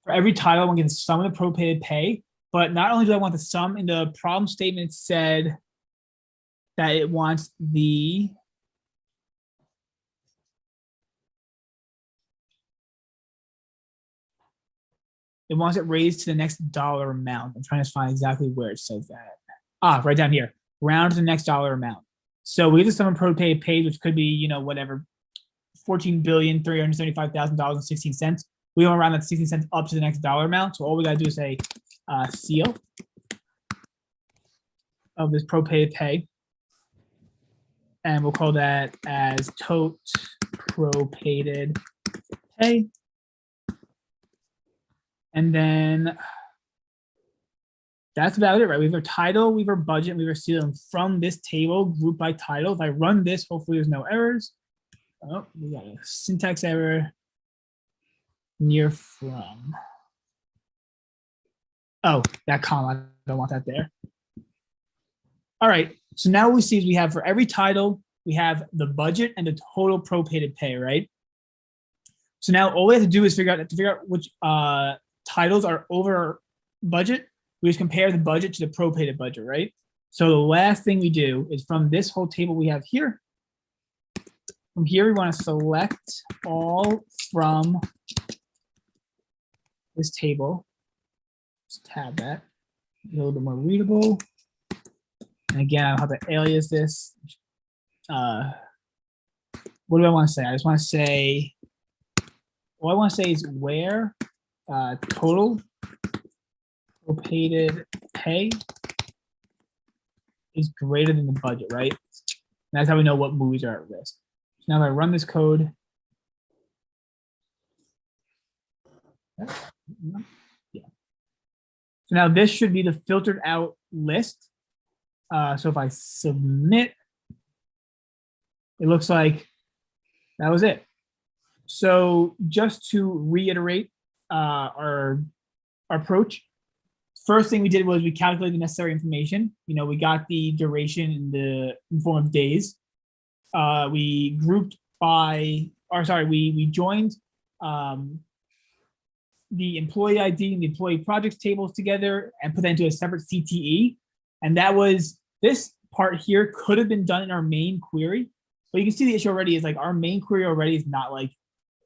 Speaker 2: For every title, I want to get the sum of the pro-paid pay. But not only do I want the sum, in the problem statement, it said that it wants the it raised to the next dollar amount. I'm trying to find exactly where it says that. Right down here. Round to the next dollar amount. So we get the sum of pro-paid paid, which could be, you know, whatever, $14,375,000.16. We want to round that 16 cents up to the next dollar amount. So all we got to do is say seal of this pro-paid pay. And we'll call that as tote pro-paid pay. And then that's about it, right? We have our title, we have our budget, we have our seal. And from this table, group by title, if I run this, hopefully there's no errors. Oh, we got a syntax error. Near from. Oh, that comma, I don't want that there. All right, so now what we see is we have for every title, we have the budget and the total pro-paid pay, right? So now all we have to do is figure out which titles are over budget. We just compare the budget to the pro-paid budget, right? So the last thing we do is from this whole table we have here. From here, we want to select all from this table. Just tab that, a little bit more readable. And again, I'll have to alias this. What do I want to say? I just want to say, all I want to say is where total pro-paid pay is greater than the budget, right? And that's how we know what movies are at risk. So now if I run this code, yeah. So now this should be the filtered out list. So if I submit, it looks like that was it. So just to reiterate our approach, first thing we did was we calculated the necessary information. You know, we got the duration in form of days. We grouped by, or sorry, we joined the employee ID and the employee projects tables together and put that into a separate CTE. And that was, this part here could have been done in our main query, but you can see the issue already is like our main query already is not like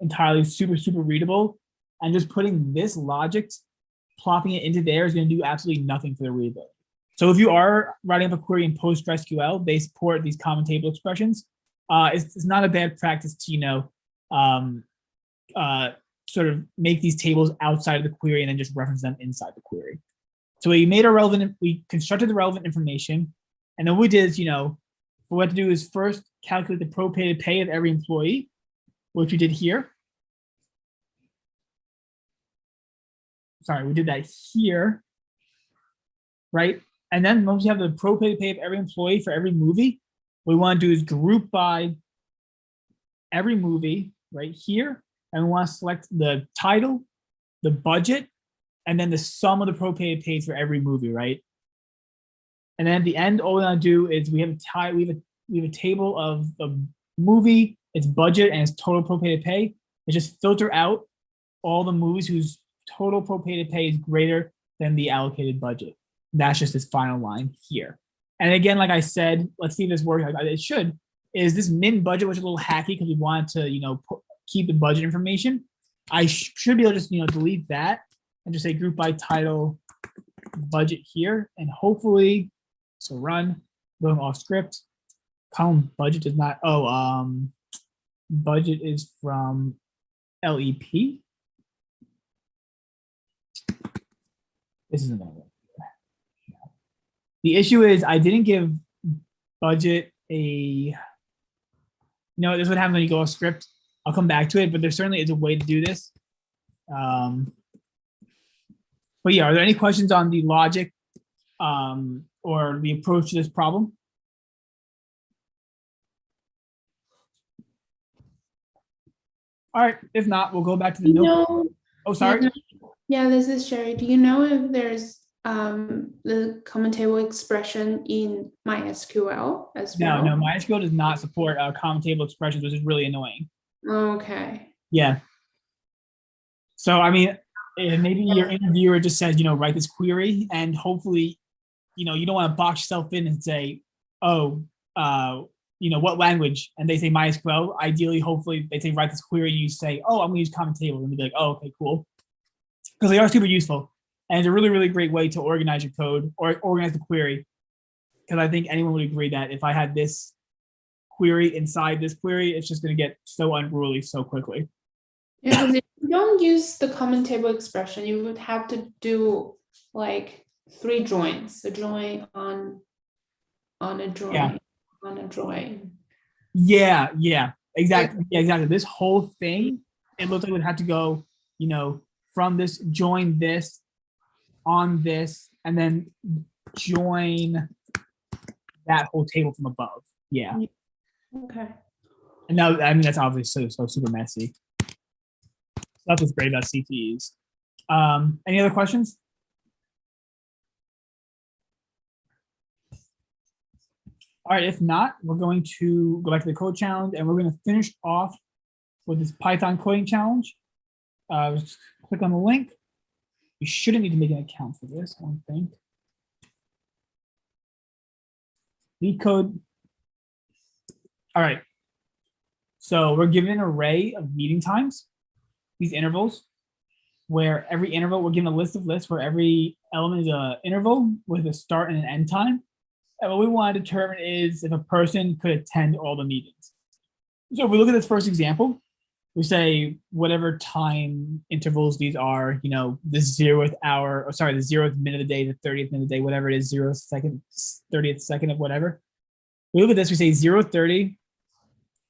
Speaker 2: entirely super readable. And just putting this logic, plopping it into there is going to do absolutely nothing for the readability. So if you are writing up a query in PostgreSQL, they support these common table expressions. It's not a bad practice to, you know, sort of make these tables outside of the query and then just reference them inside the query. So we made our relevant, we constructed the relevant information. And then what we did is, you know, what we have to do is first calculate the pro-paid pay of every employee, which we did here. Sorry, we did that here, right? And then once you have the pro-paid pay of every employee for every movie, what we want to do is group by every movie right here. And we want to select the title, the budget, and then the sum of the pro-paid pays for every movie, right? And then at the end, all we want to do is we have a table of the movie, its budget, and its total pro-paid pay. is just filter out all the movies whose total prorated pay is greater than the allocated budget. That's just this final line here. And again, like I said, let's see if this works. It should. Is this min budget, which is a little hacky because we wanted to, keep the budget information. I should be able to just, delete that and just say group by title budget here. And hopefully, so run, going off script. Column budget does not, budget is from LEP. This isn't gonna work. The issue is I didn't give budget this is what happens when you go off script. I'll come back to it, but there certainly is a way to do this. But yeah, are there any questions on the logic or the approach to this problem? All right, if not, we'll go back to the note. Oh, sorry.
Speaker 1: Yeah, this is Sherry. Do you know if there's the common table expression in MySQL as well?
Speaker 2: No, MySQL does not support common table expressions, which is really annoying.
Speaker 1: Okay.
Speaker 2: Yeah. So, I mean, maybe your interviewer just says, write this query, and hopefully, you don't want to box yourself in and say, what language? And they say MySQL. Ideally, hopefully, they say write this query, and you say, I'm going to use common table, and be like, okay, cool. Because they are super useful. And it's a really, really great way to organize your code or organize the query. Because I think anyone would agree that if I had this query inside this query, it's just going to get so unruly so quickly.
Speaker 1: Yeah, because if you don't use the common table expression, you would have to do like 3 joins, a join on a join,
Speaker 2: Yeah.
Speaker 1: on a join.
Speaker 2: Yeah, exactly. Yeah, exactly. This whole thing, it looks like it would have to go, from this, join this, on this, and then join that whole table from above. Yeah.
Speaker 1: Okay.
Speaker 2: And now, I mean, that's obviously so super messy. That's what's great about CTEs. Any other questions? All right, if not, we're going to go back to the code challenge, and we're going to finish off with this Python coding challenge. Just click on the link. You shouldn't need to make an account for this, I don't think. Lead code. All right. So we're given an array of meeting times, these intervals, where every interval, we're given a list of lists where every element is an interval with a start and an end time. And what we want to determine is if a person could attend all the meetings. So if we look at this first example, we say whatever time intervals these are, the 0th hour, or sorry, the 0th minute of the day, the 30th minute of the day, whatever it is, 0th second, 30th second of whatever. We look at this, we say 0:30.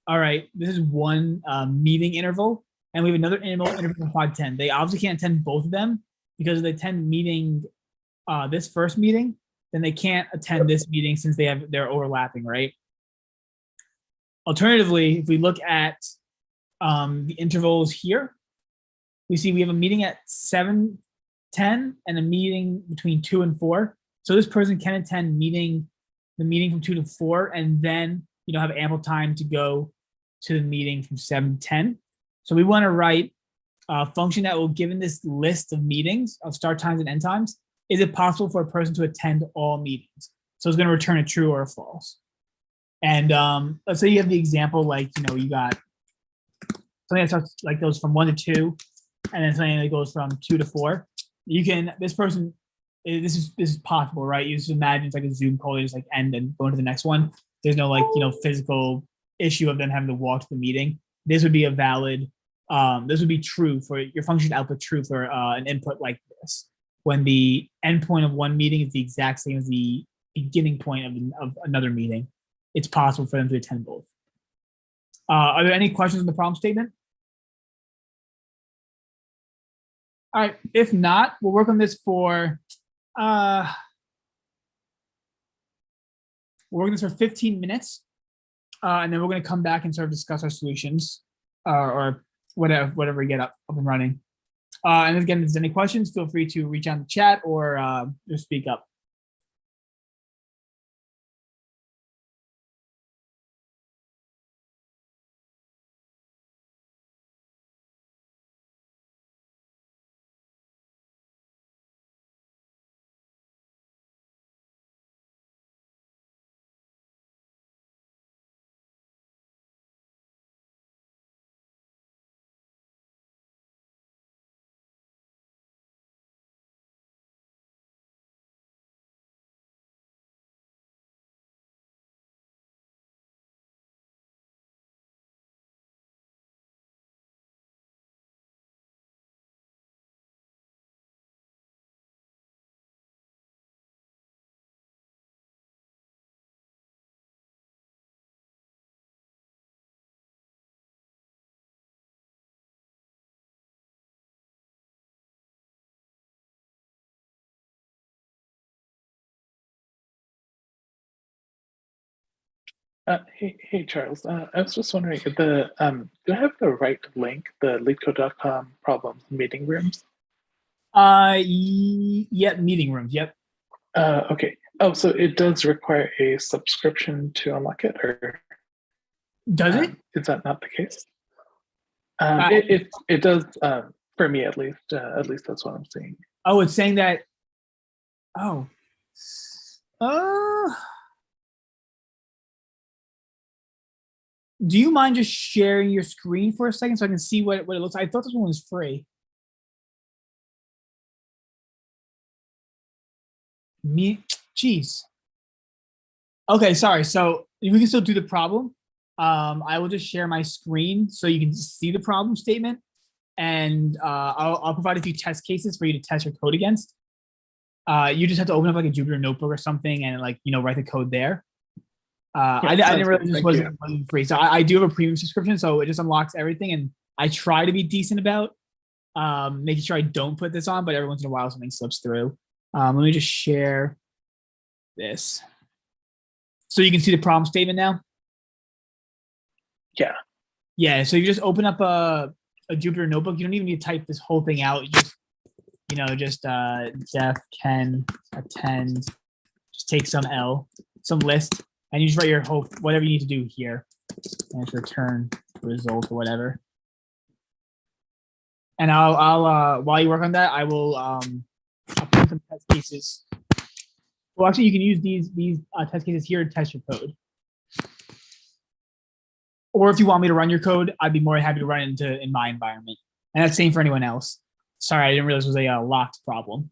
Speaker 2: All right, this is one meeting interval, and we have another interval from 5:10. They obviously can't attend both of them because if they attend meeting, this first meeting, then they can't attend this meeting since they're overlapping, right? Alternatively, if we look at the intervals here, we see we have a meeting at 7:10 and a meeting between 2 and 4. So this person can attend the meeting from 2 to 4 and then have ample time to go to the meeting from 7 to 10. So we want to write a function that will, given this list of meetings of start times and end times, is it possible for a person to attend all meetings? So it's going to return a true or a false. And let's say you have the example like, you got something that starts like goes from 1 to 2, and then something that goes from 2 to 4. This person, this is possible, right? You just imagine it's like a Zoom call, you just like end and go into the next one. There's no like, physical issue of them having to walk to the meeting. This would be a valid, this would be true for your function output true for an input like this. When the endpoint of one meeting is the exact same as the beginning point of another meeting, it's possible for them to attend both. Are there any questions on the problem statement? All right, if not, we'll work on this for, we'll work on this for 15 minutes. And then we're going to come back and sort of discuss our solutions or whatever we get up and running. And again, if there's any questions, feel free to reach out in the chat or just speak up.
Speaker 4: Hey Charles. I was just wondering, do I have the right link, the leetcode.com problems meeting rooms?
Speaker 2: Yep, meeting rooms. Yep.
Speaker 4: Okay. Oh, so it does require a subscription to unlock it, or
Speaker 2: Does it?
Speaker 4: is that not the case?
Speaker 2: Uh,
Speaker 4: It does, for me at least. At least that's what I'm seeing.
Speaker 2: Oh, it's saying that. Oh. Do you mind just sharing your screen for a second so I can see what it looks like? I thought this one was free. Jeez. Okay, sorry. So we can still do the problem. I will just share my screen so you can see the problem statement, and I'll provide a few test cases for you to test your code against. You just have to open up like a Jupyter notebook or something and write the code there. I didn't realize this wasn't free. So I do have a premium subscription, so it just unlocks everything. And I try to be decent about making sure I don't put this on, but every once in a while something slips through. Let me just share this. So you can see the problem statement now?
Speaker 4: Yeah.
Speaker 2: Yeah, so you just open up a Jupyter notebook. You don't even need to type this whole thing out. You just def can attend, just take some list, and you just write your whole, whatever you need to do here, and just return result or whatever. And I'll while you work on that, I'll put some test cases. Well, actually, you can use these test cases here to test your code. Or if you want me to run your code, I'd be more happy to run it in my environment. And that's the same for anyone else. Sorry, I didn't realize it was a locked problem.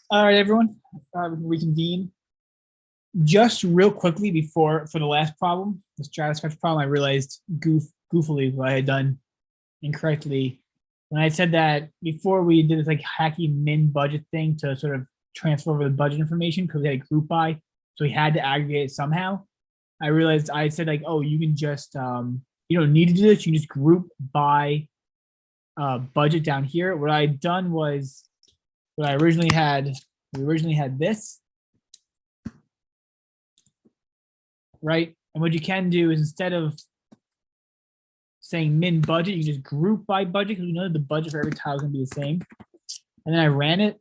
Speaker 2: All right, everyone, reconvene. Just real quickly before for the last problem, the stratisfaction problem, I realized goofily what I had done incorrectly when I said that before we did this like hacky min budget thing to sort of transfer over the budget information because we had a group by, so we had to aggregate it somehow. I realized I said like, oh, you can just you don't need to do this. You can just group by budget down here. What I'd done was what I originally had. We originally had this, right? And what you can do is instead of saying min budget, you just group by budget because we know that the budget for every tile is going to be the same. And then I ran it,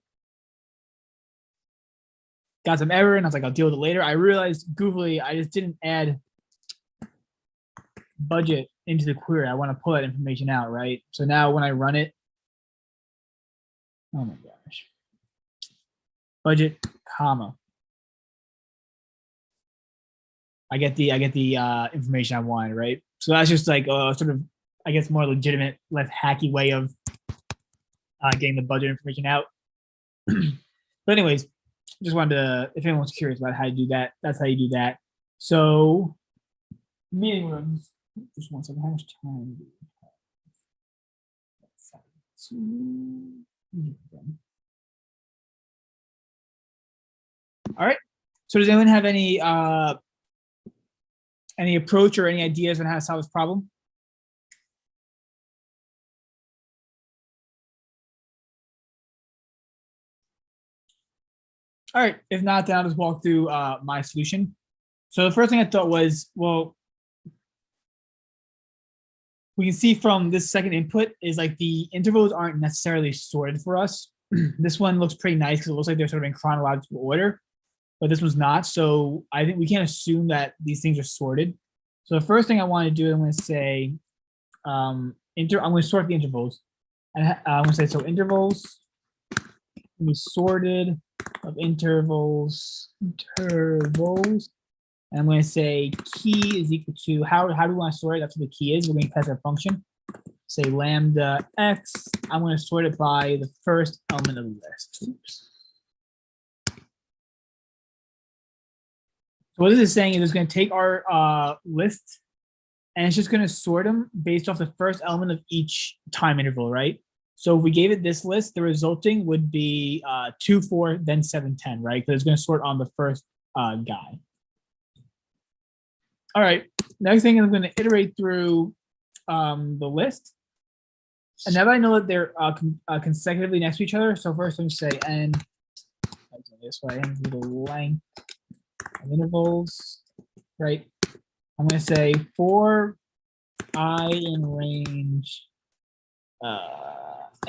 Speaker 2: got some error, and I was like, I'll deal with it later. I realized goofily I just didn't add budget into the query. I want to pull that information out, right? So now when I run it, oh my gosh, budget, comma. I get the information I wanted, right? So that's just like sort of, I guess, more legitimate, less hacky way of getting the budget information out. But anyways, just wanted to, if anyone's curious about how to do that, that's how you do that. So meeting rooms, just one second, how much time do we have? All right. So does anyone have any approach or any ideas on how to solve this problem? All right, if not, then I'll just walk through my solution. So the first thing I thought was, well, we can see from this second input is like the intervals aren't necessarily sorted for us. This one looks pretty nice because it looks like they're sort of in chronological order, but this one's not. So I think we can't assume that these things are sorted. So the first thing I want to do, I'm going to say, I'm going to sort the intervals. And I'm going to say, so intervals can be sorted of intervals. And I'm going to say key is equal to, how do we want to sort it? That's what the key is. We're going to pass our function. Say lambda x. I'm going to sort it by the first element of the list. Oops. So what this is saying is it's going to take our list and it's just going to sort them based off the first element of each time interval, right? So if we gave it this list, the resulting would be 2, 4, then 7, 10, right? Because it's going to sort on the first guy. All right, next thing I'm going to iterate through the list. And now that I know that they're consecutively next to each other, so first I'm going to say n, this way, and the length of intervals, right? I'm going to say for I in range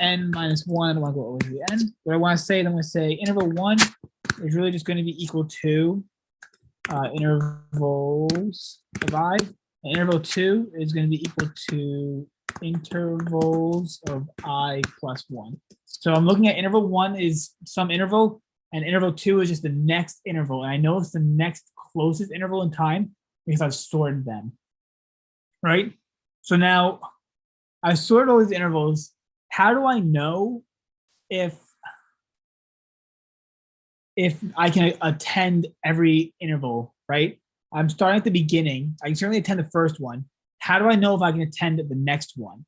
Speaker 2: n minus 1, I don't want to go over the n. What I want to say, I'm going to say interval 1 is really just going to be equal to intervals of I. And interval 2 is going to be equal to intervals of I plus 1. So I'm looking at interval 1 is some interval, and interval 2 is just the next interval. And I know it's the next closest interval in time because I've sorted them, right? So now I sorted all these intervals. How do I know if I can attend every interval, right? I'm starting at the beginning. I can certainly attend the first one. How do I know if I can attend the next one?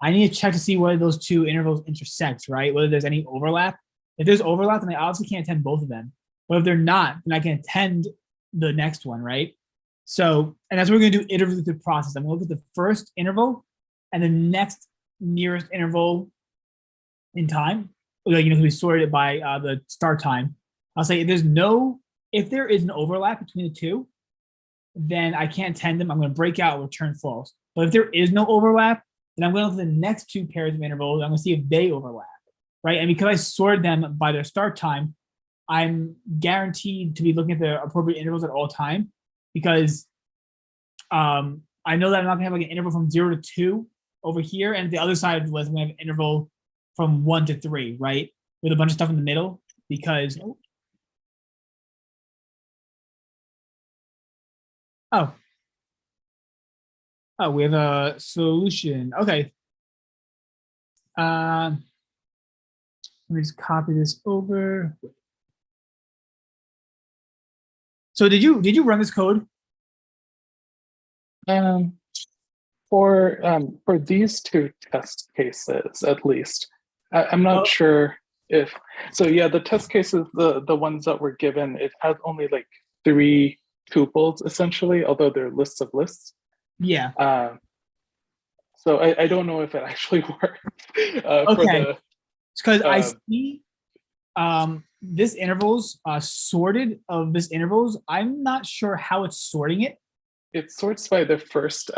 Speaker 2: I need to check to see whether those two intervals intersect, right? Whether there's any overlap. If there's overlap, then I obviously can't attend both of them. But if they're not, then I can attend the next one, right? So, and that's what we're going to do iteratively through the process. I'm going to look at the first interval and the next nearest interval in time. Like, we sorted it by the start time. I'll say if there is an overlap between the two, then I can't attend them. I'm going to break out and return false. But if there is no overlap, then I'm going to look at the next two pairs of intervals. I'm going to see if they overlap, right? And because I sorted them by their start time, I'm guaranteed to be looking at the appropriate intervals at all time because I know that I'm not going to have like an interval from 0 to 2 over here. And the other side of the list, I'm going to have an interval from 1 to 3, right? With a bunch of stuff in the middle because, oh, we have a solution. Okay. Let me just copy this over. So did you run this code?
Speaker 4: For these two test cases, at least, I'm not sure if. So yeah, the test cases, the ones that were given, it has only like 3 tuples essentially, although they're lists of lists.
Speaker 2: Yeah.
Speaker 4: So I don't know if it actually worked.
Speaker 2: Okay. Because I
Speaker 4: um,
Speaker 2: see this intervals sorted of this intervals. I'm not sure how it's sorting it.
Speaker 4: It sorts by the first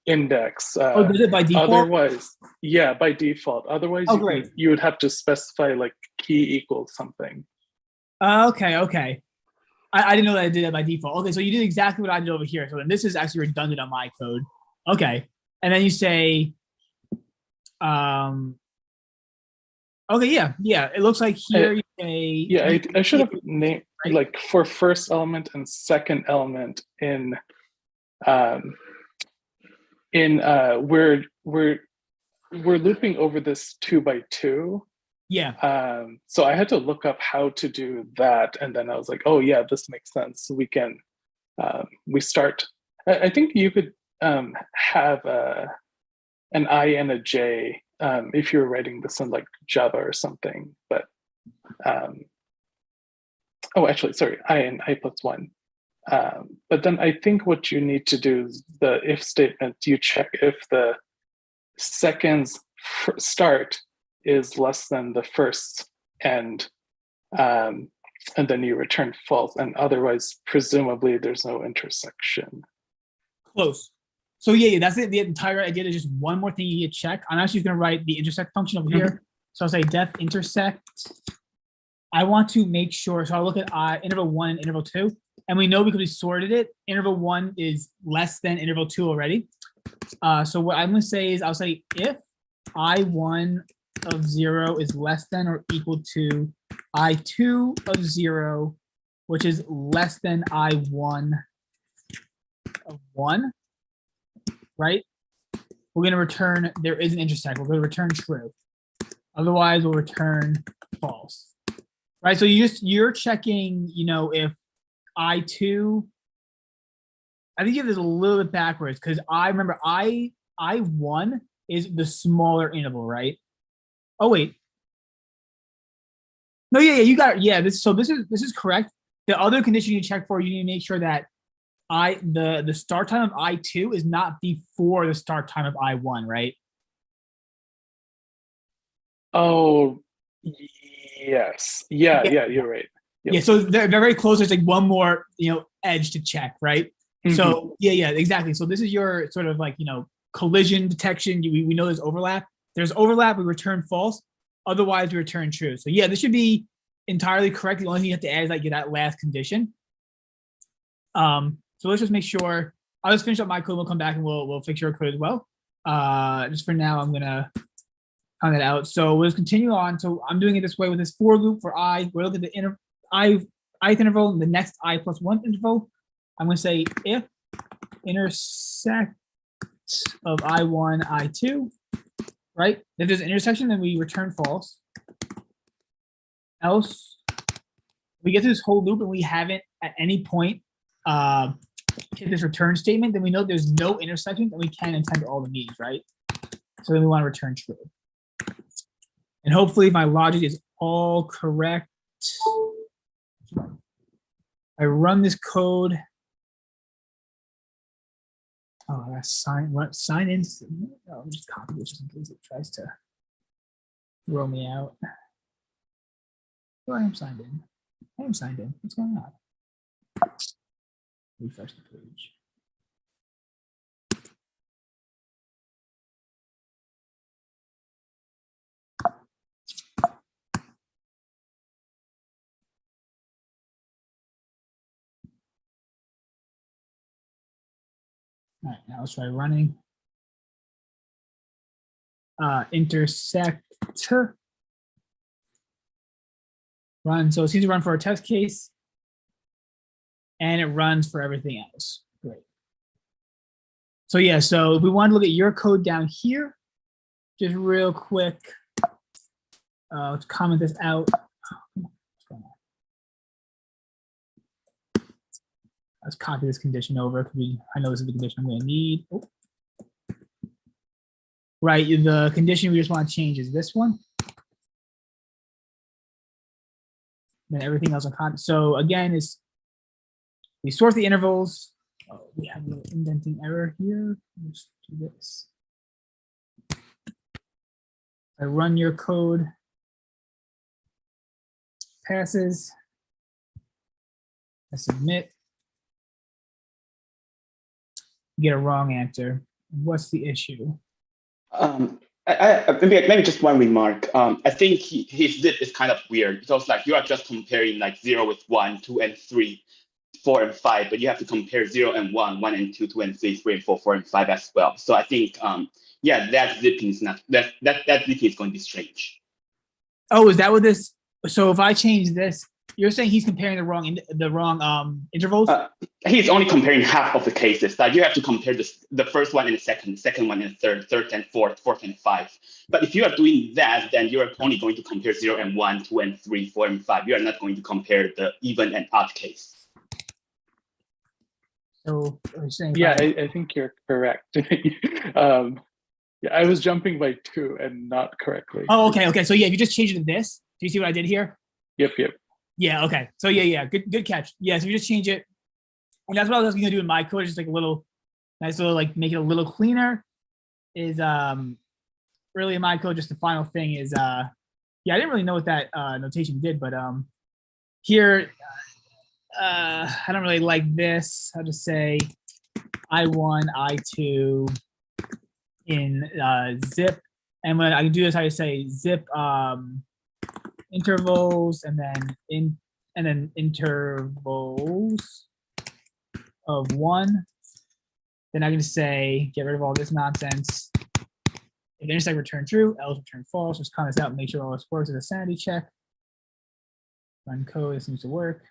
Speaker 4: index.
Speaker 2: Does it by default?
Speaker 4: Otherwise, yeah, by default. Otherwise, you would have to specify like key equals something.
Speaker 2: Okay. I didn't know that I did that by default. Okay, so you did exactly what I did over here. So then this is actually redundant on my code. Okay, and then you say, okay, yeah. It looks like here you say.
Speaker 4: Yeah, I should have named like for first element and second element in we're looping over this 2 by 2.
Speaker 2: Yeah.
Speaker 4: So I had to look up how to do that, and then I was like, oh yeah, this makes sense. We can we start. I think you could have an I and a J if you're writing this in like Java or something. But oh, actually, sorry, I and I plus 1. But then I think what you need to do is the if statement. You check if the second's start is less than the first end, and then you return false, and otherwise, presumably, there's no intersection.
Speaker 2: Close. So yeah, that's it. The entire idea is just one more thing you need to check. I'm actually going to write the intersect function over here. So I'll say def intersect. I want to make sure. So I'll look at interval 1 and interval 2, and we know because we sorted it, interval 1 is less than interval 2 already. So what I'm going to say is I'll say if I1 of 0 is less than or equal to I2 of 0, which is less than I1 of 1, right? We're going to return there is an intersect. We're going to return true. Otherwise, we'll return false, right? So you're checking, if I2. I think you have this a little bit backwards because I remember I1 is the smaller interval, right? Oh wait. No, yeah, you got it. Yeah, this is correct. The other condition you check for, you need to make sure that the start time of I2 is not before the start time of I1, right?
Speaker 4: Oh, yes. Yeah, you're right. Yep.
Speaker 2: Yeah, so they're very close. There's like one more, edge to check, right? So yeah, exactly. So this is your sort of like, collision detection. We know there's overlap. There's overlap, we return false. Otherwise, we return true. So yeah, this should be entirely correct. The only thing you have to add is like that last condition. So let's just make sure. I'll just finish up my code. We'll come back and we'll fix your code as well. Just for now, I'm gonna count that out. So we'll just continue on. So I'm doing it this way with this for loop for I. We're looking at the ith interval and the next I plus 1 interval. I'm going to say if intersect of I1, I2, right? If there's an intersection, then we return false. Else, we get to this whole loop and we haven't at any point hit this return statement, then we know there's no intersection, then we can intend all the means, right? So then we want to return true. And hopefully my logic is all correct. I run this code. Oh, I sign in. Oh, let me just copy this just in case it tries to throw me out. Oh, I am signed in. What's going on? Refresh the page. All right, now let's try running. Intersect run. So it seems to run for a test case, and it runs for everything else. Great. So yeah, so if we want to look at your code down here, just real quick. Let's comment this out. Let's copy this condition over because I know this is the condition I'm going to need. Oh. Right, the condition we just want to change is this one. Then everything else on content. So again, is we sort the intervals. Oh, we have a little indenting error here. Let's do this. I run your code, passes, I submit, get a wrong answer. What's the issue?
Speaker 5: Maybe just one remark. I think his zip is kind of weird because like you are just comparing like 0 with 1, 2 and 3, 4 and 5, but you have to compare 0 and 1, 1 and 2, 2 and 3, 3 and 4, 4 and 5 as well. So I think yeah, that zipping is not that zipping is going to be strange.
Speaker 2: Oh, is that what this? So if I change this, you're saying he's comparing the wrong intervals?
Speaker 5: He's only comparing half of the cases. Like you have to compare the first one and the second one and the third and fourth and 5. But if you are doing that, then you are only going to compare 0 and 1, 2 and 3, 4 and 5. You are not going to compare the even and odd case.
Speaker 2: So you're saying
Speaker 4: Yeah, I think you're correct. Yeah, I was jumping by 2 and not correctly.
Speaker 2: Oh, okay. So yeah, if you just change it to this, do you see what I did here?
Speaker 4: Yep.
Speaker 2: Yeah, okay. So yeah, good catch. Yeah, so you just change it. And that's what I was gonna do in my code, just like a little nice little like make it a little cleaner. Is really in my code, just the final thing is yeah, I didn't really know what that notation did, but here I don't really like this. I'll just say I1, I2 in zip. And when I can do this, I just say zip intervals and then intervals of 1. Then I can just say get rid of all this nonsense. If intersect return true, else return false. Just count this out and make sure all this works as a sanity check. Run code, it seems to work.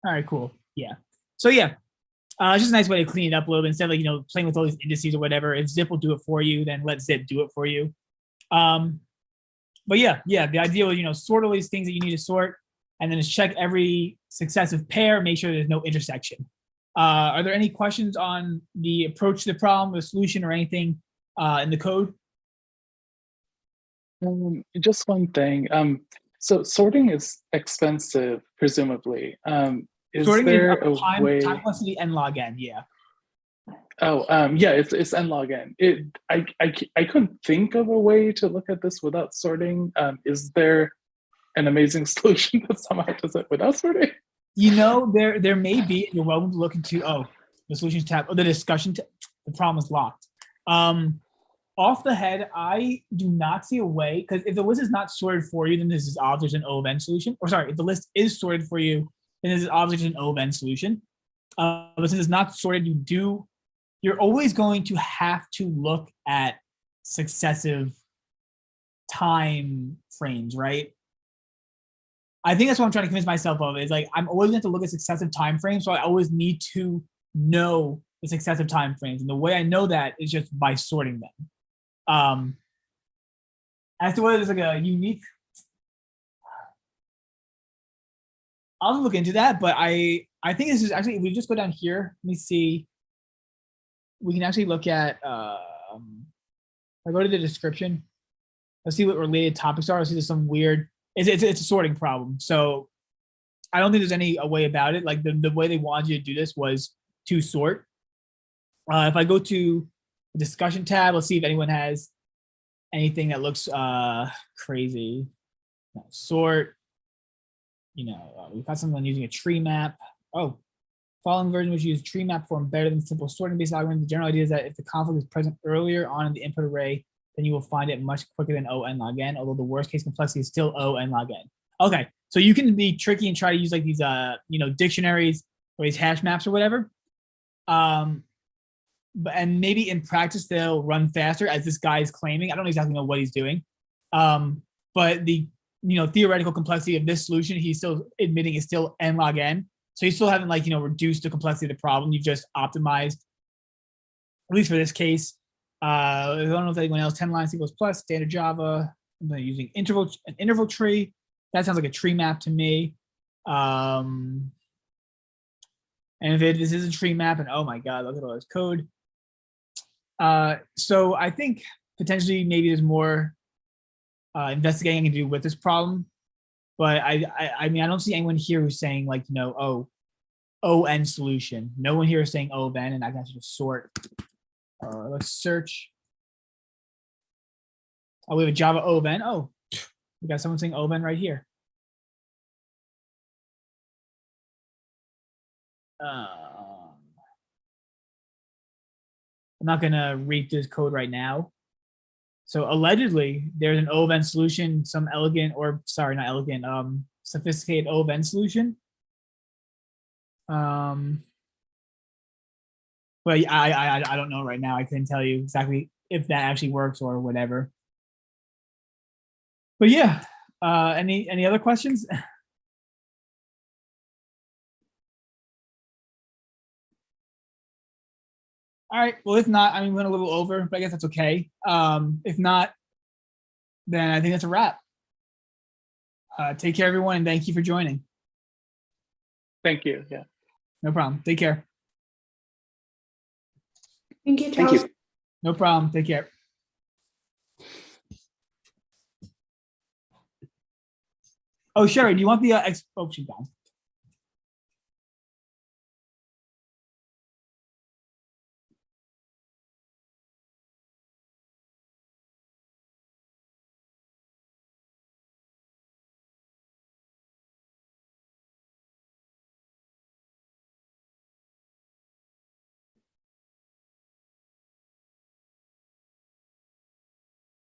Speaker 2: All right, cool. Yeah. So yeah, it's just a nice way to clean it up a little bit instead of like, playing with all these indices or whatever. If zip will do it for you, then let zip do it for you. But yeah, the idea was, sort all these things that you need to sort and then just check every successive pair, make sure there's no intersection. Are there any questions on the approach to the problem, the solution, or anything in the code?
Speaker 4: Just one thing. So sorting is expensive, presumably. Is
Speaker 2: Sorting
Speaker 4: there
Speaker 2: is
Speaker 4: a way?
Speaker 2: Time complexity n log n, yeah.
Speaker 4: Oh, yeah, it's n log n. I couldn't think of a way to look at this without sorting. Is there an amazing solution that somehow does it without sorting?
Speaker 2: There may be. You're welcome to look into the solutions tab or the discussion tab. The problem is locked. Off the head, I do not see a way, because if the list is not sorted for you, then this is obviously an O of n solution. Or sorry, if the list is sorted for you, then this is obviously an O of n solution. But since it's not sorted, you're always going to have to look at successive time frames, right? I think that's what I'm trying to convince myself of, is like I'm always going to have to look at successive time frames, so I always need to know the successive time frames. And the way I know that is just by sorting them. As to whether there's like a unique, I'll look into that, but I think this is actually, if we just go down here, let me see. We can actually look at, if I go to the description, let's see what related topics are. Let's see there's some weird, it's a sorting problem. So I don't think there's a way about it. Like the way they wanted you to do this was to sort. If I go to the discussion tab, let's see if anyone has anything that looks crazy. Sort, we've got someone using a tree map. Oh, following version which use tree map form better than simple sorting based algorithm. The general idea is that if the conflict is present earlier on in the input array, then you will find it much quicker than O n log n, although the worst case complexity is still O n log n. Okay, so you can be tricky and try to use like these dictionaries or these hash maps or whatever. And maybe in practice they'll run faster, as this guy is claiming. I don't exactly know what he's doing. But the theoretical complexity of this solution, he's still admitting is still n log n. So you still haven't reduced the complexity of the problem. You've just optimized, at least for this case. I don't know if anyone else, 10 lines C++, standard Java, using an interval tree. That sounds like a tree map to me. And if this is a tree map, and oh my God, look at all this code. So I think potentially maybe there's more investigating I can do with this problem. But I mean, I don't see anyone here who's saying like, you know, oh, O(n) solution. No one here is saying O of n, and I can actually just sort. Let's search. Oh, we have a Java O of n. Oh, we got someone saying O of n right here. I'm not gonna read this code right now. So allegedly, there's an O of n solution, some elegant, or sorry, not elegant, sophisticated O of n solution. But I don't know right now. I couldn't tell you exactly if that actually works or whatever. But yeah, any other questions? All right. Well, if not, I mean, we went a little over, but I guess that's okay. If not, then I think that's a wrap. Take care, everyone, and thank you for joining.
Speaker 4: Thank you. Yeah.
Speaker 2: No problem. Take care.
Speaker 1: Thank you, Charles.
Speaker 5: Thank you.
Speaker 2: No problem. Take care. Oh, Sherry, do you want the oh, she's gone.